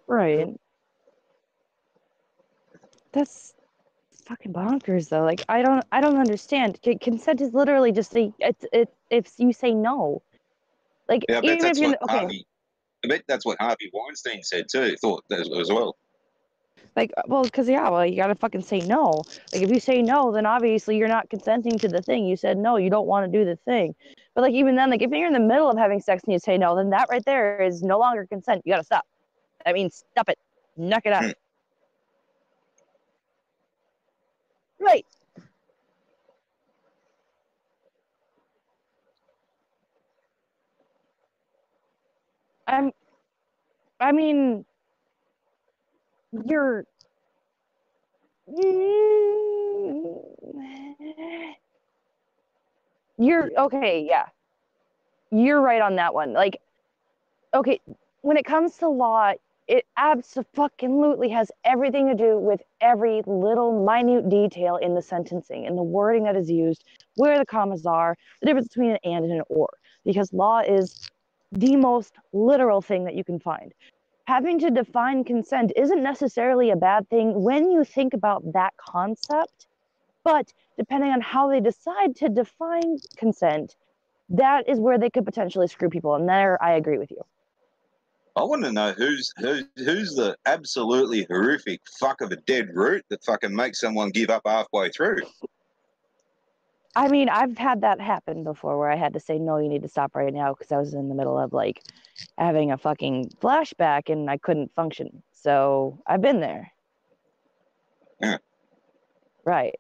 Right. That's fucking bonkers though. Like I don't understand. Consent is literally just if you say no. Like Yeah, I bet even if that's you're what okay. I bet that's what Harvey Weinstein said too. Thought that as well. Like well, because yeah, well you gotta fucking say no. Like if you say no, then obviously you're not consenting to the thing. You said no, you don't want to do the thing. But like even then, like if you're in the middle of having sex and you say no, then that right there is no longer consent. You gotta stop. That means stop it. Knock it out. Right. I mean, you're you're okay, yeah. You're right on that one. Like, okay, when it comes to law, it absolutely has everything to do with every little minute detail in the sentencing and the wording that is used, where the commas are, the difference between an and an or, because law is the most literal thing that you can find. Having to define consent isn't necessarily a bad thing when you think about that concept, but depending on how they decide to define consent, that is where they could potentially screw people. And there, I agree with you. I want to know who's the absolutely horrific fuck of a dead root that fucking makes someone give up halfway through. I mean, I've had that happen before where I had to say, no, you need to stop right now because I was in the middle of like having a fucking flashback and I couldn't function. So I've been there. Yeah. Right.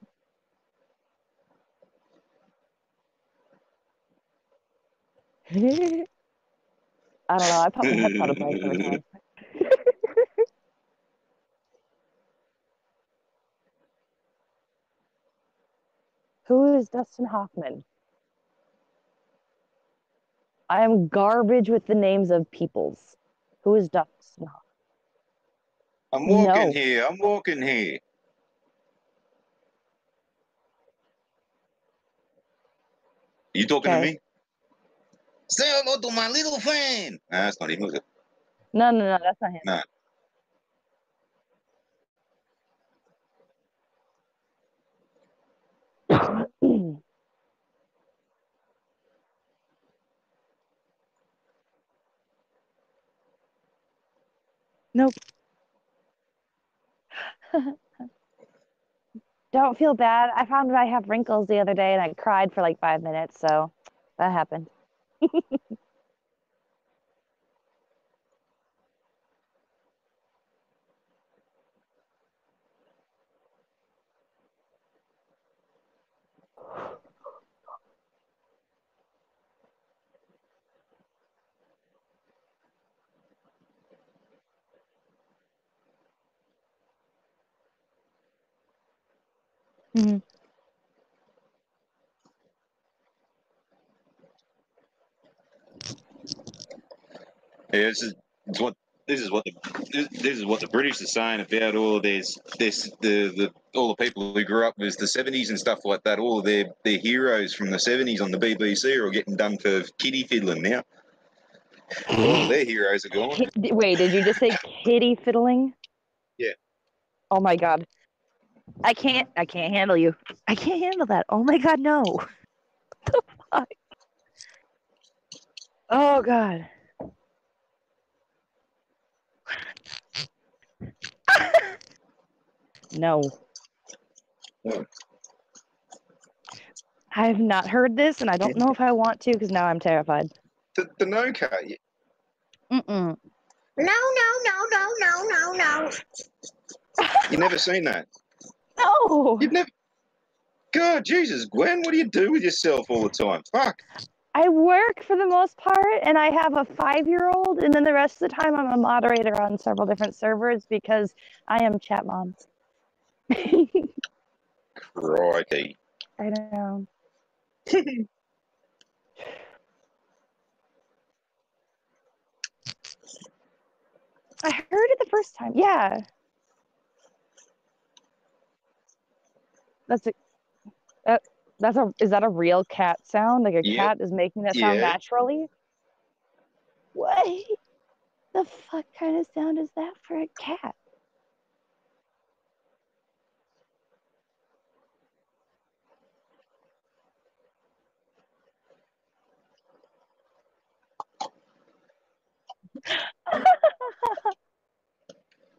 I don't know. I put my headphone up every time. Who is Dustin Hoffman? I am garbage with the names of peoples. Who is Dustin Hoffman? I'm walking No. here. I'm walking here. You talking to Okay. me? Say hello to my little friend. Nah, that's not him, was it? No, that's not him. No. Nope. Don't feel bad. I found that I have wrinkles the other day and I cried for like 5 minutes, so that happened. Mhm. Yeah, this is what the British are saying about all of all the people who grew up with the 70s and stuff like that. All of their heroes from the 70s on the BBC are all getting done for kiddie fiddling now. All of their heroes are gone. Wait, did you just say kitty fiddling? Yeah. Oh my god. I can't handle you. I can't handle that. Oh my god, no. What the fuck? Oh god. No. What? I have not heard this and I don't know if I want to because now I'm terrified. The no car. Mm-mm. No. You never seen that? No. You've never. God, Jesus, Gwen, what do you do with yourself all the time? Fuck. I work for the most part and I have a 5-year-old and then the rest of the time I'm a moderator on several different servers because I am chat mom. Crikey. I know. I heard it the first time. Yeah. Is that a real cat sound? Like a Yep. cat is making that sound Yeah. naturally? What the fuck kind of sound is that for a cat?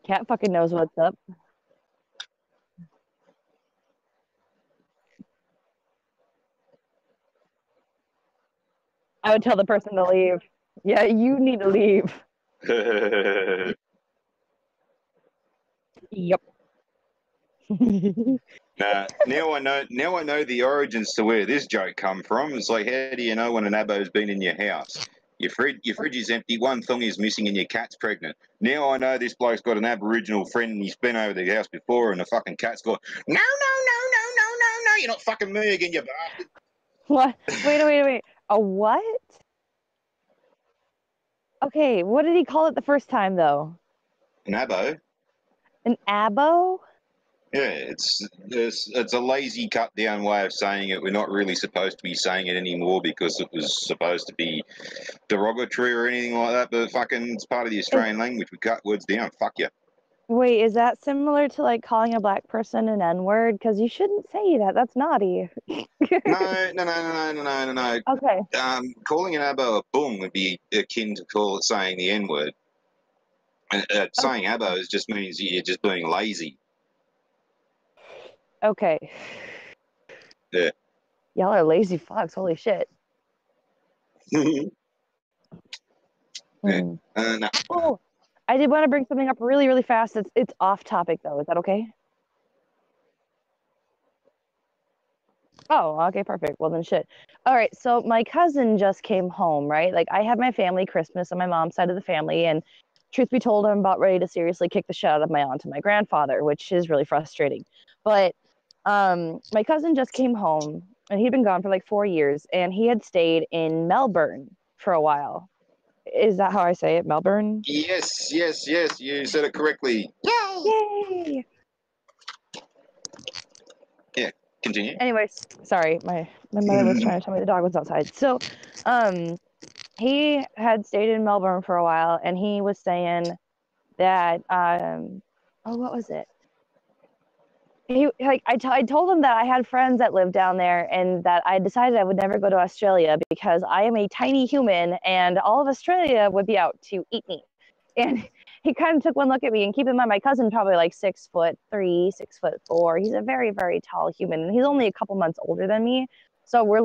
Cat fucking knows what's up. I would tell the person to leave. Yeah, you need to leave. Yep. Now I know the origins to where this joke come from. It's like, how do you know when an abo's been in your house? Your fridge is empty, one thong is missing, and your cat's pregnant. Now I know this bloke's got an Aboriginal friend and he's been over the house before, and the fucking cat's gone, no, you're not fucking me again, you bastard. What? Wait. A what? Okay, what did he call it the first time though? An abo? An abo? Yeah, it's a lazy cut down way of saying it. We're not really supposed to be saying it anymore because it was supposed to be derogatory or anything like that, but fucking it's part of the Australian language. We cut words down. Fuck you. Wait, is that similar to like calling a black person an N-word? Because you shouldn't say that. That's naughty. No. Okay. Calling an abo a boom would be akin to saying the N-word. Saying abo just means you're just being lazy. Okay. Yeah. Y'all are lazy fucks. Holy shit. No. Oh, I did want to bring something up really, really fast. It's off topic though. Is that okay? Oh, okay, perfect. Well then shit. All right, so my cousin just came home, right? Like I have my family Christmas on my mom's side of the family, and truth be told, I'm about ready to seriously kick the shit out of my aunt and my grandfather, which is really frustrating. But my cousin just came home and he'd been gone for like 4 years, and he had stayed in Melbourne for a while. Is that how I say it? Melbourne? Yes, yes, yes. You said it correctly. Yay! Yeah. Continue. Anyways, sorry, my mother was trying to tell me the dog was outside. So, he had stayed in Melbourne for a while, and he was saying that, what was it? I told him that I had friends that lived down there, and that I decided I would never go to Australia because I am a tiny human, and all of Australia would be out to eat me. And he kind of took one look at me, and keep in mind, my cousin probably like 6'3", 6'4". He's a very, very tall human, and he's only a couple months older than me. So we're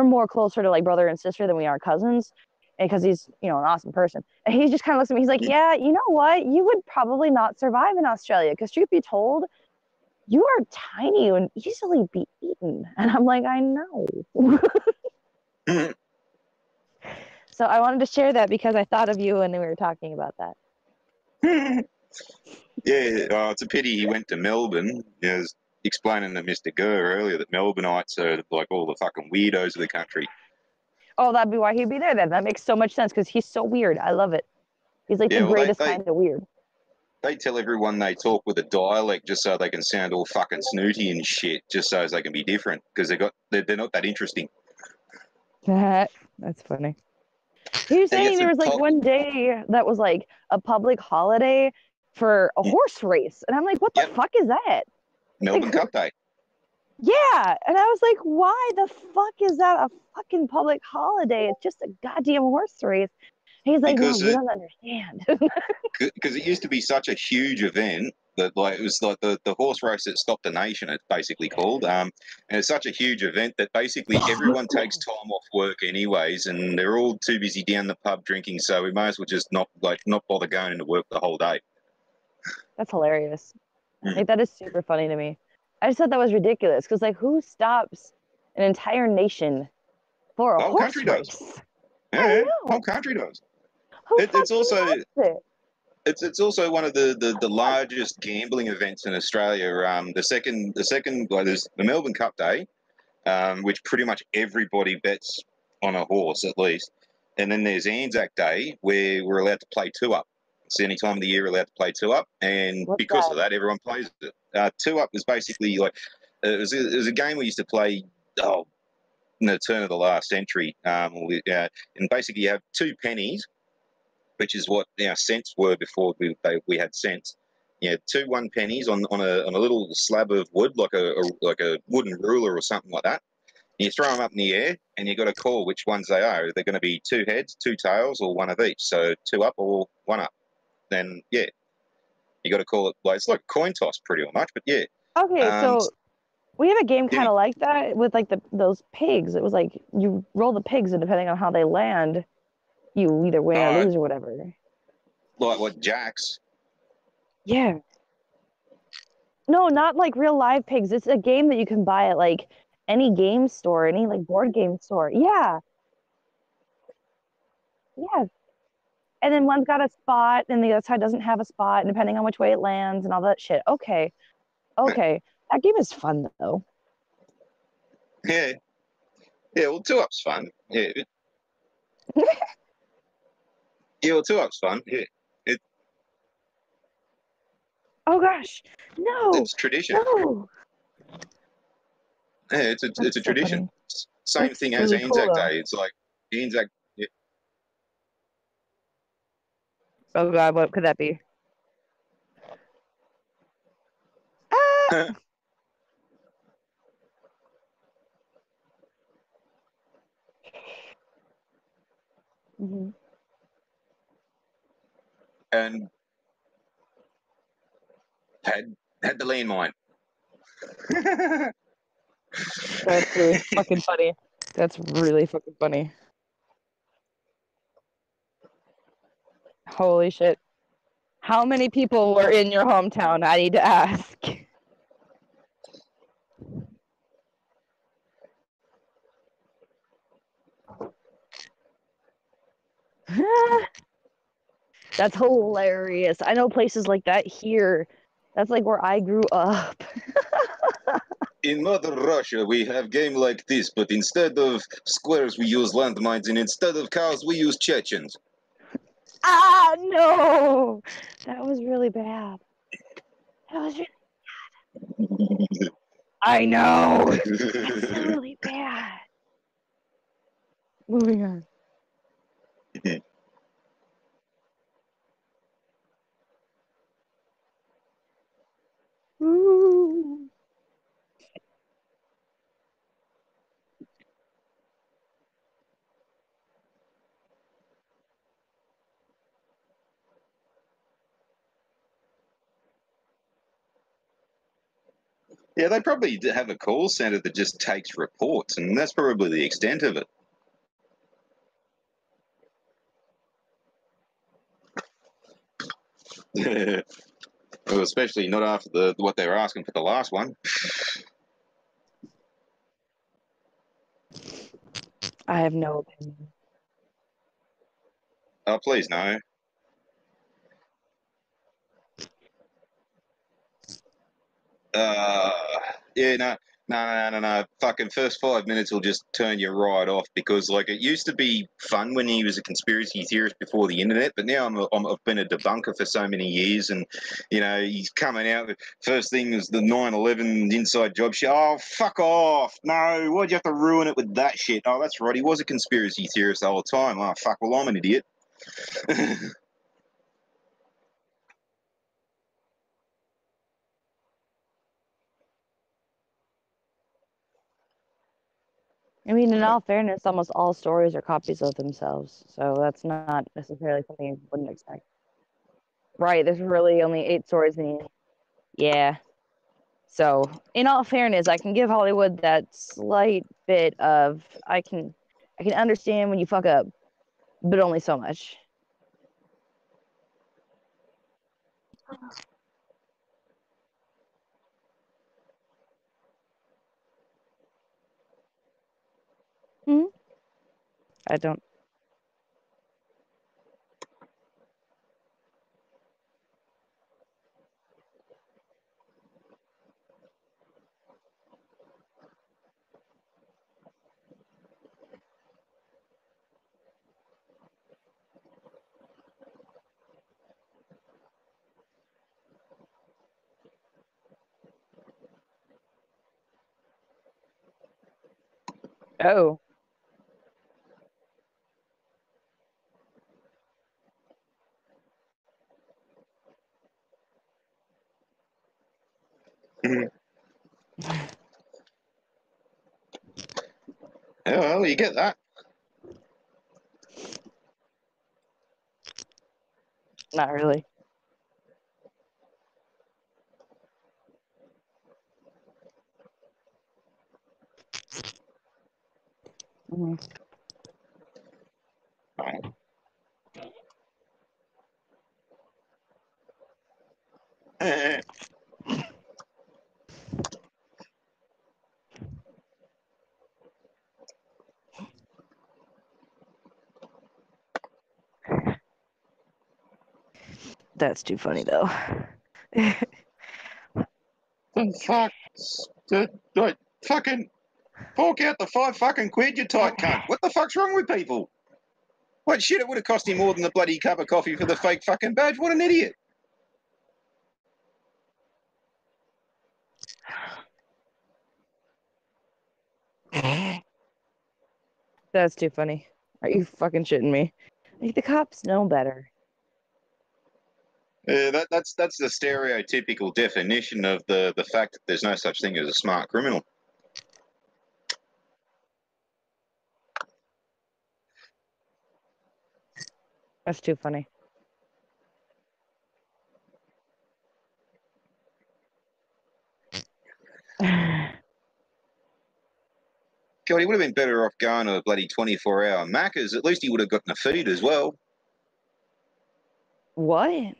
more closer to like brother and sister than we are cousins, because he's, an awesome person. And he just kind of looks at me. He's like, yeah, you know what? You would probably not survive in Australia because, truth be told, you are tiny and easily be eaten. And I'm like, I know. So I wanted to share that because I thought of you when we were talking about that. Yeah, it's a pity he went to Melbourne. I was explaining to Mr. Gurr earlier that Melbourneites are like all the fucking weirdos of the country. Oh, that'd be why he'd be there then. That makes so much sense because he's so weird. I love it. He's like the greatest kind of weird. They tell everyone they talk with a dialect just so they can sound all fucking snooty and shit, just so they can be different, because they're not that interesting. That's funny. He was saying there was like one day that was like a public holiday for a horse race, and I'm like, what the fuck is that? Melbourne Cup Day. Yeah, and I was like, why the fuck is that a fucking public holiday? It's just a goddamn horse race. And he's like, because no, you don't understand. Because it used to be such a huge event that, like, it was like the horse race that stopped the nation, it's basically called. And it's such a huge event that basically everyone takes time off work anyways, and they're all too busy down the pub drinking, so we may as well just not bother going into work the whole day. That's hilarious. Like, that is super funny to me. I just thought that was ridiculous, because like, who stops an entire nation for a horse race? Yeah, whole country does. It's also one of the largest gambling events in Australia. The second, there's the Melbourne Cup Day, which pretty much everybody bets on a horse at least, and then there's Anzac Day, where we're allowed to play two up. It's the only time of the year we're allowed to play two up, and because of that, everyone plays it. Two up is basically like it was a game we used to play. In the turn of the last century, and basically you have 2 pennies, which is what our cents were before we had cents. Yeah, 2 1 pennies on a little slab of wood, like a wooden ruler or something like that. And you throw them up in the air, and you got to call which ones they are. They're going to be 2 heads, 2 tails, or 1 of each. So 2 up or 1 up. Then you got to call it. Like, it's like a coin toss, pretty much. But yeah. Okay, so we have a game kind of like that with like those pigs. It was like you roll the pigs, and depending on how they land, you either win or lose or whatever. Like what, jacks? Yeah. No, not like real live pigs. It's a game that you can buy at like any game store, any like board game store. Yeah. Yeah. And then one's got a spot, and the other side doesn't have a spot, and depending on which way it lands and all that shit. Okay. That game is fun though. Yeah. Yeah, well, 2 up's fun. Yeah. Yeah, well, 2 up's fun. Yeah. Oh gosh, no! It's tradition. No. Yeah, it's a tradition. Funny. Same That's thing really as Anzac cool, Day. It's like Anzac. Yeah. Oh god, what could that be? Mm-hmm. And had the landmine. That's really fucking funny. That's really fucking funny. Holy shit. How many people were in your hometown? I need to ask. That's hilarious. I know places like that here. That's like where I grew up. In Mother Russia, we have game like this, but instead of squares, we use landmines, and instead of cows, we use Chechens. Ah, no! That was really bad. That was really bad. I know! That's really bad. Moving on. Ooh. Yeah, they probably have a call center that just takes reports, and that's probably the extent of it. Well, especially not after what they were asking for the last one. I have no opinion. Oh, please no. Yeah, no. Fucking first 5 minutes will just turn you right off because, like, it used to be fun when he was a conspiracy theorist before the internet, but now I've been a debunker for so many years, and he's coming out. The first thing is the 9/11 inside job shit. Oh, fuck off! No, why'd you have to ruin it with that shit? Oh, that's right, he was a conspiracy theorist the whole time. Oh, fuck. Well, I'm an idiot. I mean, in all fairness, almost all stories are copies of themselves, so that's not necessarily something you wouldn't expect. Right, there's really only 8 stories yeah. So, in all fairness, I can give Hollywood that slight bit of I can understand when you fuck up, but only so much. Hmm? I don't. Oh. Yeah, well, you get that. Not really. Mhm. That's too funny, though. Fuck. Fucking fork out the 5 fucking quid, you tight cunt. What the fuck's wrong with people? What shit, it would have cost him more than the bloody cup of coffee for the fake fucking badge. What an idiot. That's too funny. Are you fucking shitting me? Like, the cops know better. That's the stereotypical definition of the fact that there's no such thing as a smart criminal. That's too funny. God, he would have been better off going to a bloody 24-hour Macca's. At least he would have gotten a feed as well. What?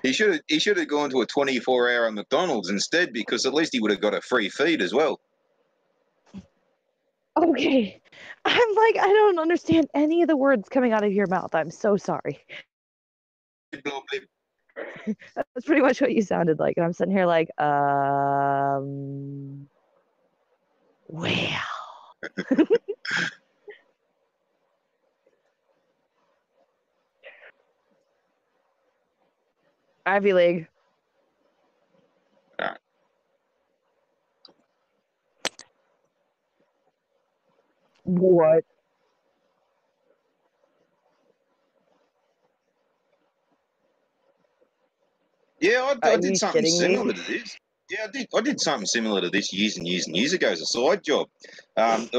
He should have gone to a 24-hour McDonald's instead, because at least he would have got a free feed as well. Okay. I'm like, I don't understand any of the words coming out of your mouth. I'm so sorry. That's pretty much what you sounded like. And I'm sitting here like, well. Ivy League. What? Yeah, I Are did you something kidding similar me? to this. Yeah, I did something similar to this years and years and years ago as a side job. It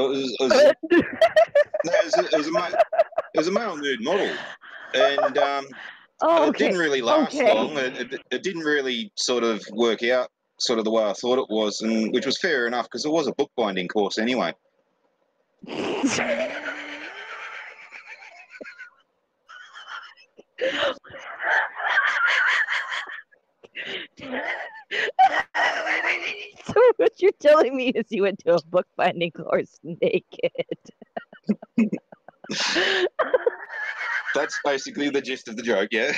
was a male nude model, and Oh, it didn't okay. really last Okay. long. It didn't really sort of work out sort of the way I thought it was, and which was fair enough because it was a bookbinding course anyway. So what you're telling me is you went to a bookbinding course naked. That's basically the gist of the joke, yeah.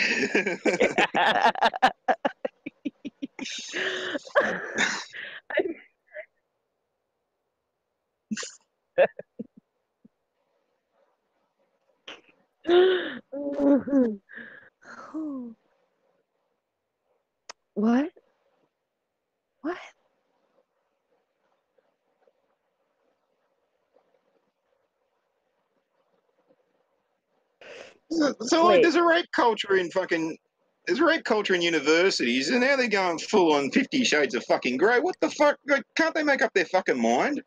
What? What? So like, there's a rape culture in universities, and now they're going full on 50 Shades of fucking grey. What the fuck? Like, can't they make up their fucking mind?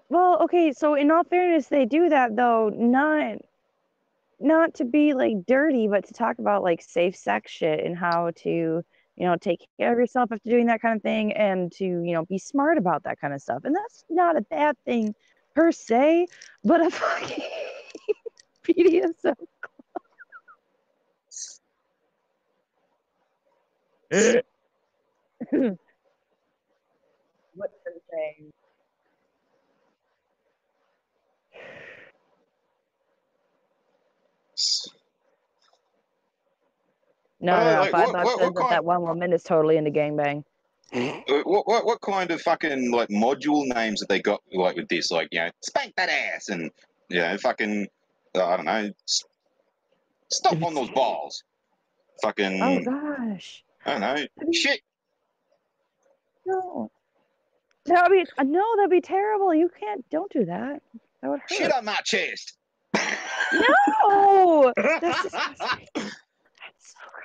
Well, okay, so in all fairness, they do that though, not to be like dirty, but to talk about like safe sex shit and how to, take care of yourself after doing that kind of thing and to, be smart about that kind of stuff. And that's not a bad thing per se, but a fucking BDSM class. What's the thing? No, Like, 5 bucks says that one woman is totally into gangbang. what kind of fucking like module names have they got like with this? Like, spank that ass and fucking I don't know, stomp on those balls. Fucking Oh gosh. I don't know, shit. No. That'd be terrible. Don't do that. That would hurt. Shit on my chest. No! That's disgusting. That's so gross.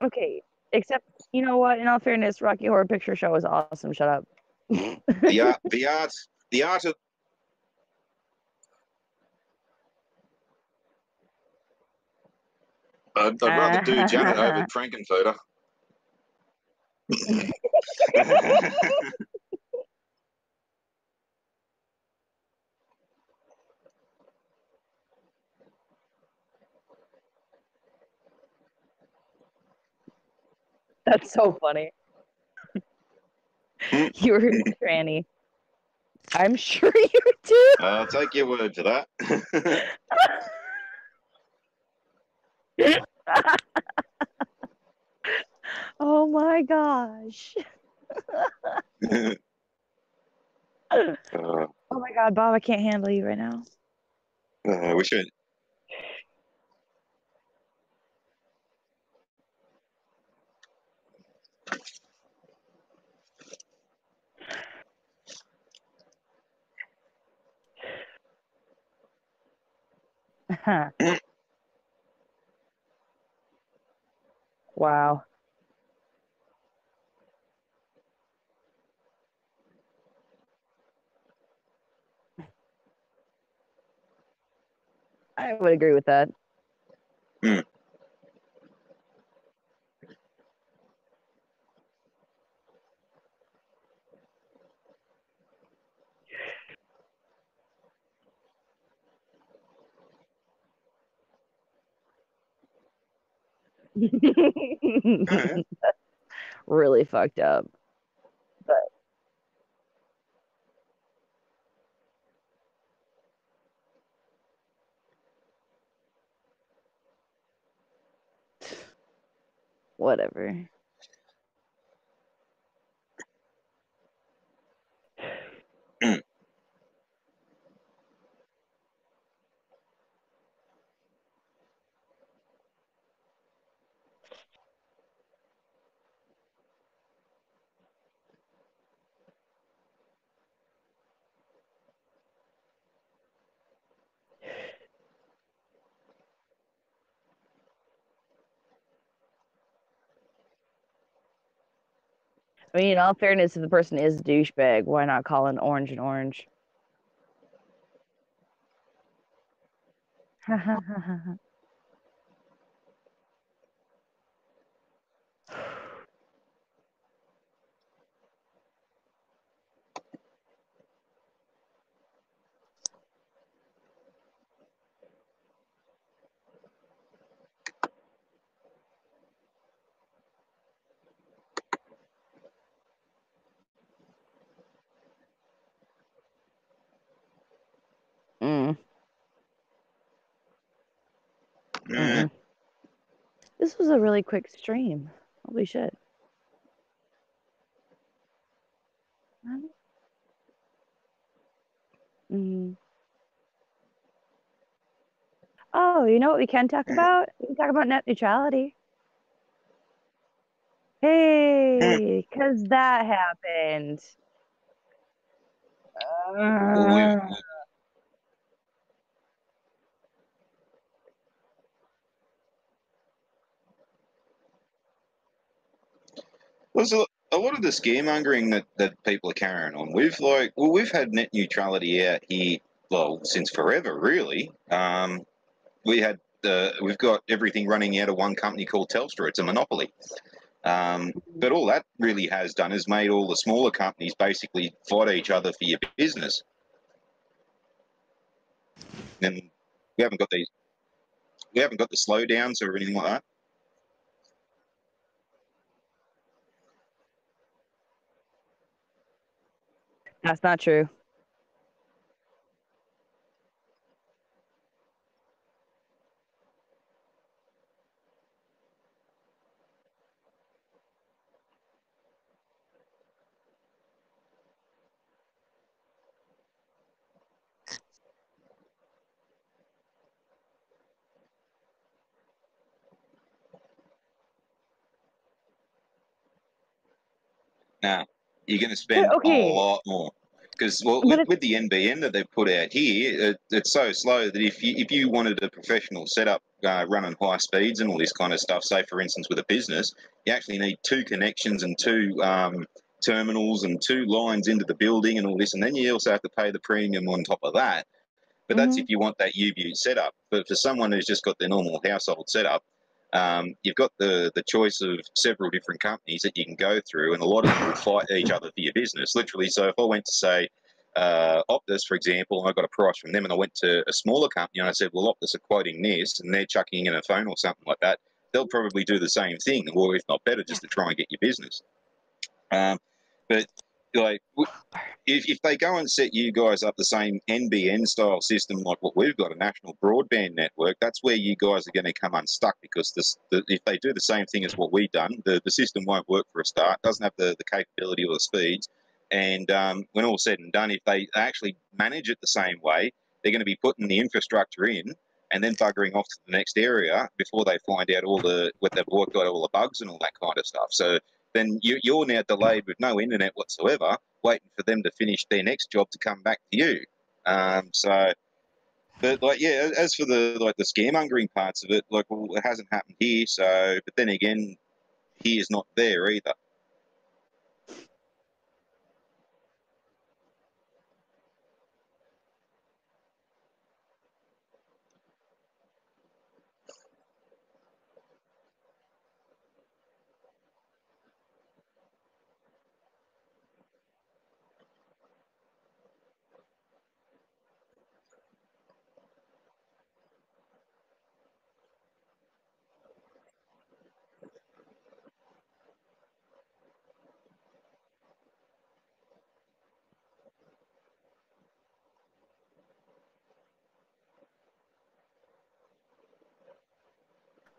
Okay, except, you know what? In all fairness, Rocky Horror Picture Show is awesome. Shut up. The art of I'd rather do Janet over Frankenfurter. That's so funny. You're a tranny. I'm sure you do. I'll take your word for that. Oh my gosh. Oh my god, Bob, I can't handle you right now. We should. Wow. I would agree with that. Hmm. That's really fucked up. But whatever. I mean, in all fairness, if the person is a douchebag, why not call an orange an orange? Mm. Yeah. This was a really quick stream. Holy shit. Mm. Oh, you know what we can talk about? We can talk about net neutrality. Hey, because that happened. Well, there's a lot of the scaremongering that people are carrying on. We've had net neutrality out here, well, since forever, really. We've got everything running out of one company called Telstra. It's a monopoly. But all that really has done is made all the smaller companies basically fight each other for your business. And we haven't got the slowdowns or anything like that. That's not true. Nah, you're going to spend a lot more. Because with the NBN that they've put out here, it's so slow that if you wanted a professional setup running high speeds and all this kind of stuff, say for instance with a business, you actually need 2 connections and 2 terminals and 2 lines into the building and all this, and then you also have to pay the premium on top of that. But that's if you want that U-View setup. But for someone who's just got their normal household setup, you've got the choice of several different companies that you can go through, and a lot of them will fight each other for your business, literally. So if I went to, say, Optus, for example, and I got a price from them, and I went to a smaller company and I said, well, Optus are quoting this, and they're chucking in a phone or something like that, they'll probably do the same thing, or if not better, just to try and get your business. But like, if they go and set you guys up the same NBN style system like what we've got, a national broadband network, that's where you guys are going to come unstuck, because if they do the same thing as what we've done, the system won't work for a start, doesn't have the capability or the speeds. And when all's said and done, if they actually manage it the same way, they're going to be putting the infrastructure in and then buggering off to the next area before they find out what they've worked out, all the bugs and all that kind of stuff. So then you're now delayed with no internet whatsoever, waiting for them to finish their next job to come back to you. But like, yeah, as for the scaremongering parts of it, like, well, it hasn't happened here. So, but then again, he is not there either.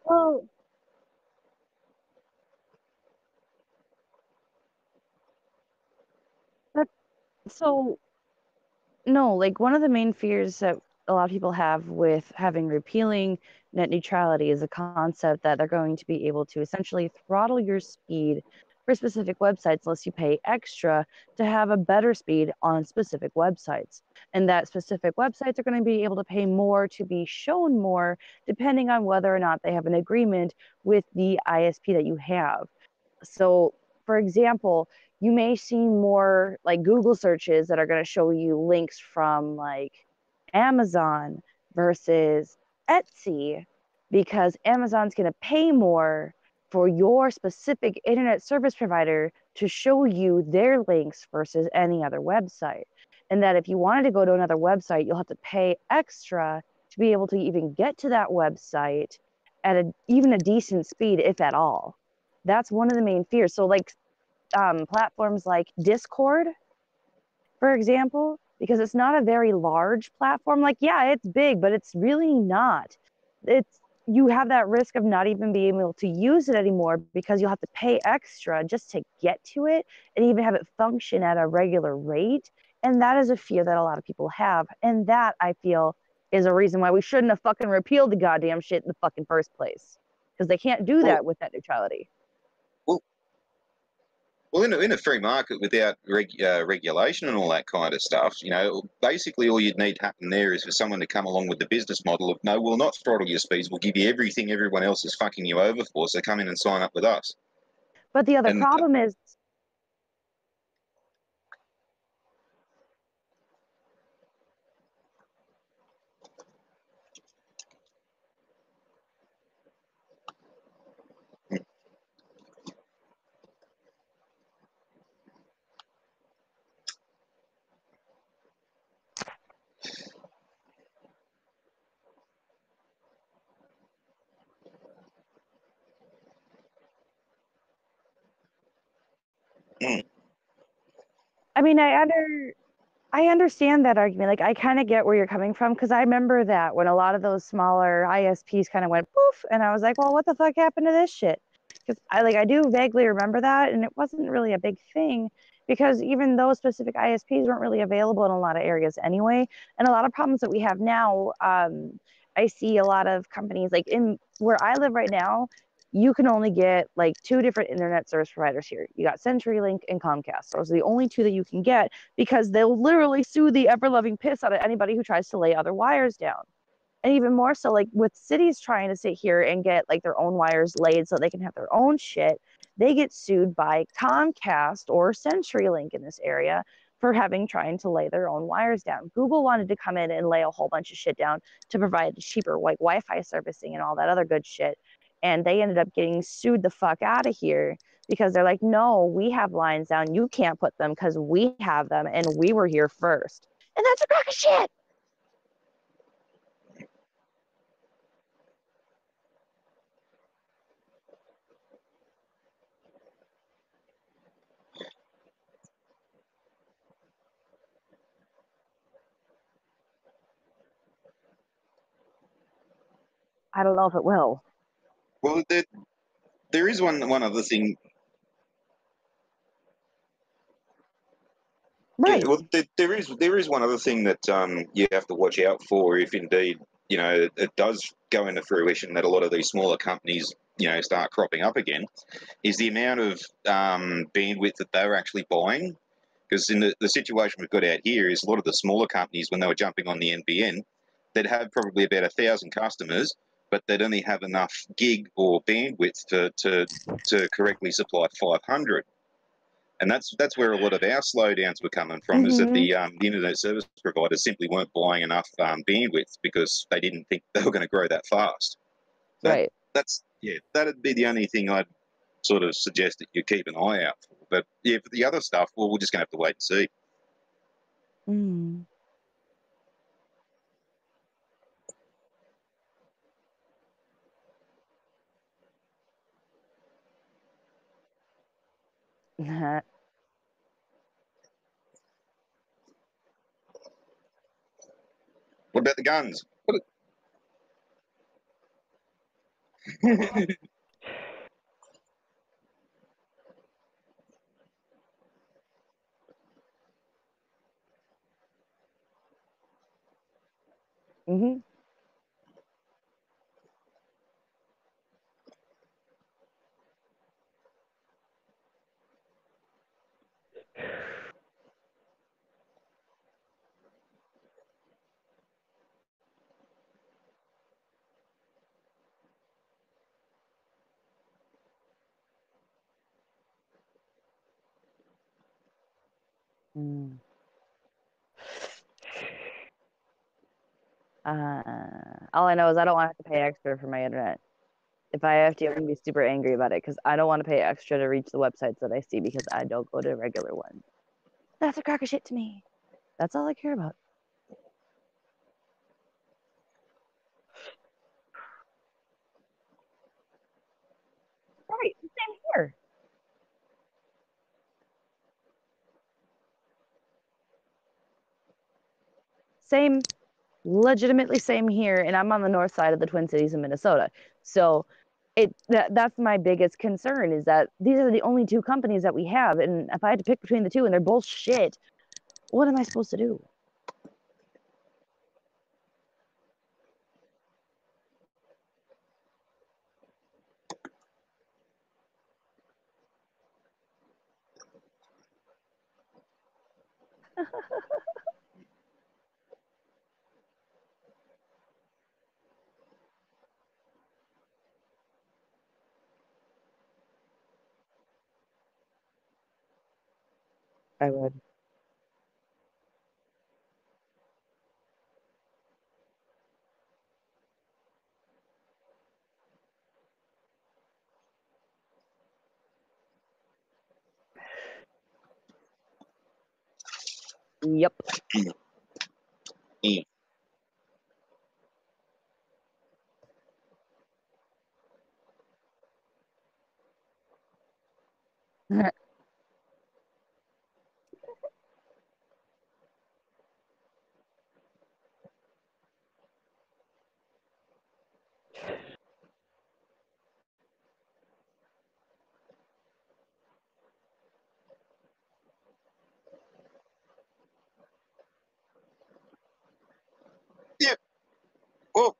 Well, that so no, like one of the main fears that a lot of people have with having repealing net neutrality is a concept that they're going to be able to essentially throttle your speed for specific websites unless you pay extra to have a better speed on specific websites. And that specific websites are going to be able to pay more to be shown more depending on whether or not they have an agreement with the ISP that you have. So, for example, you may see more like Google searches that are going to show you links from like Amazon versus Etsy because Amazon's going to pay more for your specific internet service provider to show you their links versus any other website. And that if you wanted to go to another website, you'll have to pay extra to be able to even get to that website at even a decent speed, if at all. That's one of the main fears. So like platforms like Discord, for example, because it's not a very large platform. Like, yeah, it's big, but it's really not. It's you have that risk of not even being able to use it anymore because you'll have to pay extra just to get to it and even have it function at a regular rate. And that is a fear that a lot of people have. And that I feel is a reason why we shouldn't have fucking repealed the goddamn shit in the fucking first place. Because they can't do that with net neutrality. Well, in a free market without regulation and all that kind of stuff, you know, basically all you'd need to happen there is for someone to come along with the business model of, no, we'll not throttle your speeds, we'll give you everything everyone else is fucking you over for, so come in and sign up with us. But the other problem is... I mean, I understand that argument. Like, I kind of get where you're coming from because I remember that when a lot of those smaller ISPs kind of went poof, and I was like, well, what the fuck happened to this shit? Because I do vaguely remember that, and it wasn't really a big thing because even those specific ISPs weren't really available in a lot of areas anyway. And a lot of problems that we have now, I see a lot of companies like in where I live right now, you can only get like two different internet service providers here. You got CenturyLink and Comcast. Those are the only two that you can get because they'll literally sue the ever-loving piss out of anybody who tries to lay other wires down. And even more so, like with cities trying to sit here and get like their own wires laid so they can have their own shit, they get sued by Comcast or CenturyLink in this area for trying to lay their own wires down. Google wanted to come in and lay a whole bunch of shit down to provide cheaper like Wi-Fi servicing and all that other good shit. And they ended up getting sued the fuck out of here because they're like, no, we have lines down. You can't put them because we have them and we were here first. And that's a crock of shit. I don't know if it will. Well, there is one other thing. Right. Yeah, well, there is one other thing that you have to watch out for if indeed, you know, it does go into fruition that a lot of these smaller companies, you know, start cropping up again, is the amount of bandwidth that they're actually buying. Because in the situation we've got out here is a lot of the smaller companies, when they were jumping on the NBN, they'd have probably about 1,000 customers, but they'd only have enough gig or bandwidth to correctly supply 500. And that's where a lot of our slowdowns were coming from, is that the internet service providers simply weren't buying enough bandwidth because they didn't think they were going to grow that fast. So right. That'd be the only thing I'd sort of suggest that you keep an eye out for. But yeah, for the other stuff, well, we're just going to have to wait and see. Mm. What about the guns? Mm-hmm. Mm. All I know is I don't want to have to pay extra for my internet. If I have to, I'm gonna be super angry about it because I don't want to pay extra to reach the websites that I see because I don't go to regular ones. That's a crack of shit to me. That's all I care about. Right, same here. Same, legitimately same here, and I'm on the north side of the Twin Cities in Minnesota. So that's my biggest concern is that these are the only two companies that we have, and if I had to pick between the two and they're both shit, what am I supposed to do? I would. Yep. Yeah. Yeah. Well,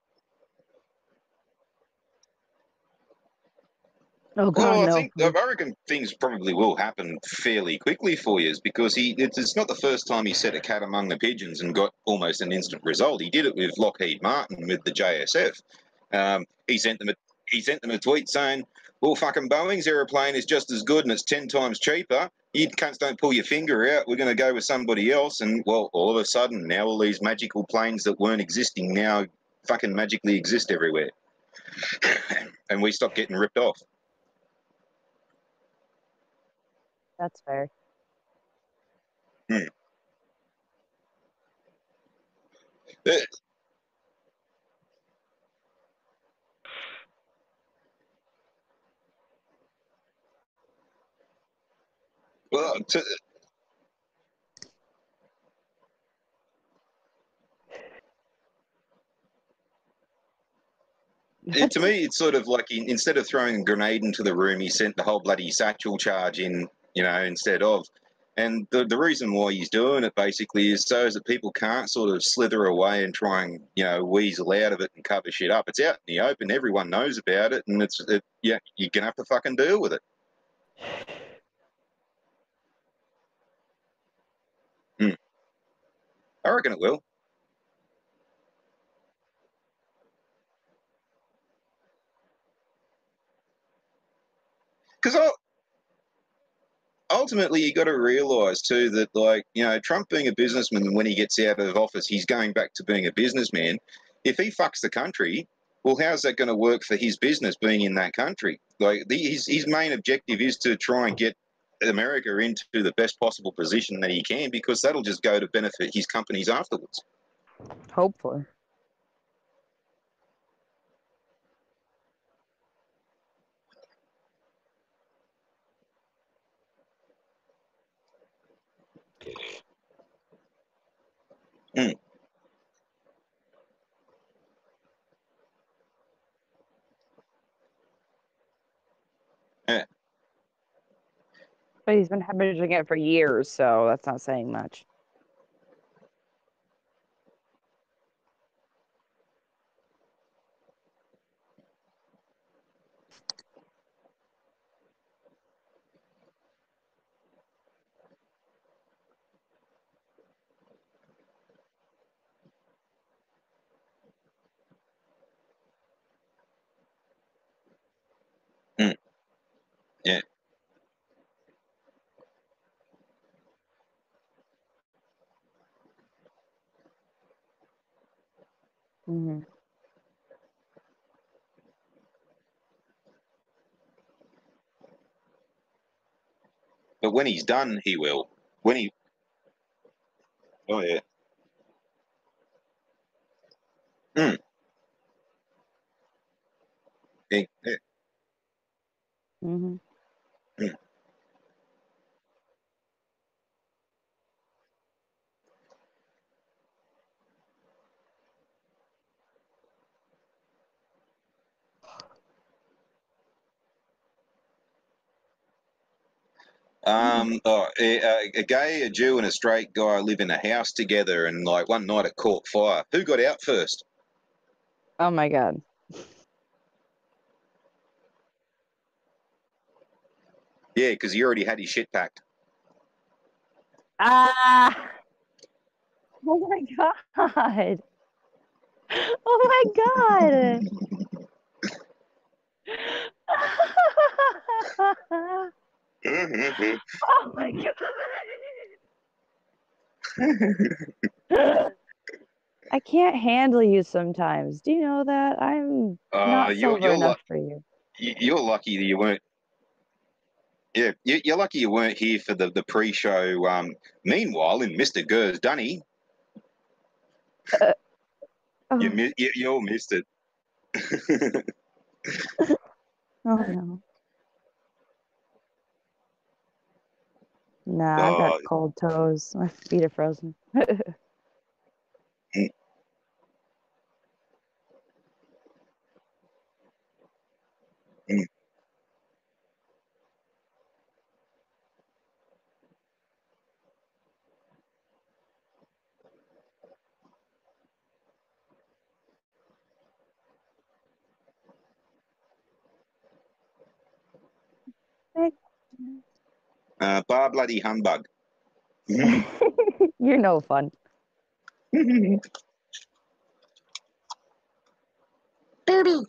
Oh God, Well, no. I reckon things probably will happen fairly quickly for you because it's not the first time he set a cat among the pigeons and got almost an instant result. He did it with Lockheed Martin with the JSF. He sent them a tweet saying, "Well, fucking Boeing's aeroplane is just as good and it's 10 times cheaper. You cunts don't pull your finger out. We're going to go with somebody else." And well, all of a sudden now all these magical planes that weren't existing now fucking magically exist everywhere, and we stop getting ripped off. That's fair. Hmm. Uh, Well, to me, it's sort of like instead of throwing a grenade into the room, he sent the whole bloody satchel charge in, instead of. And the reason why he's doing it basically is so that people can't sort of slither away and try and, weasel out of it and cover shit up. It's out in the open. Everyone knows about it. And yeah, you're going to have to fucking deal with it. Mm. I reckon it will. Because ultimately you got to realize too that Trump being a businessman, when he gets out of office he's going back to being a businessman. If he fucks the country, well, how's that going to work for his business being in that country? His main objective is to try and get America into the best possible position that he can, because that'll just go to benefit his companies afterwards. Hopefully. Mm. But he's been hemorrhaging it for years, so that's not saying much. Yeah. Mm-hmm. But when he's done, he will. When he. Oh yeah. Mm. Yeah. Yeah. Mm-hmm. Mm. A gay, a Jew, and a straight guy live in a house together, and like one night it caught fire. Who got out first? Oh my god. Yeah, because he already had his shit packed. Ah! Oh my god! Oh my god! Oh my god! I can't handle you sometimes. Do you know that? I'm not sober enough for you. You're lucky that you weren't. Yeah, you're lucky you weren't here for the pre-show. Meanwhile, in Mr. Gurr's Dunny, Oh, you all missed it. oh no. Nah, I've got Oh, cold toes. My feet are frozen. mm, mm. Bar bloody humbug. You're no fun. Baby.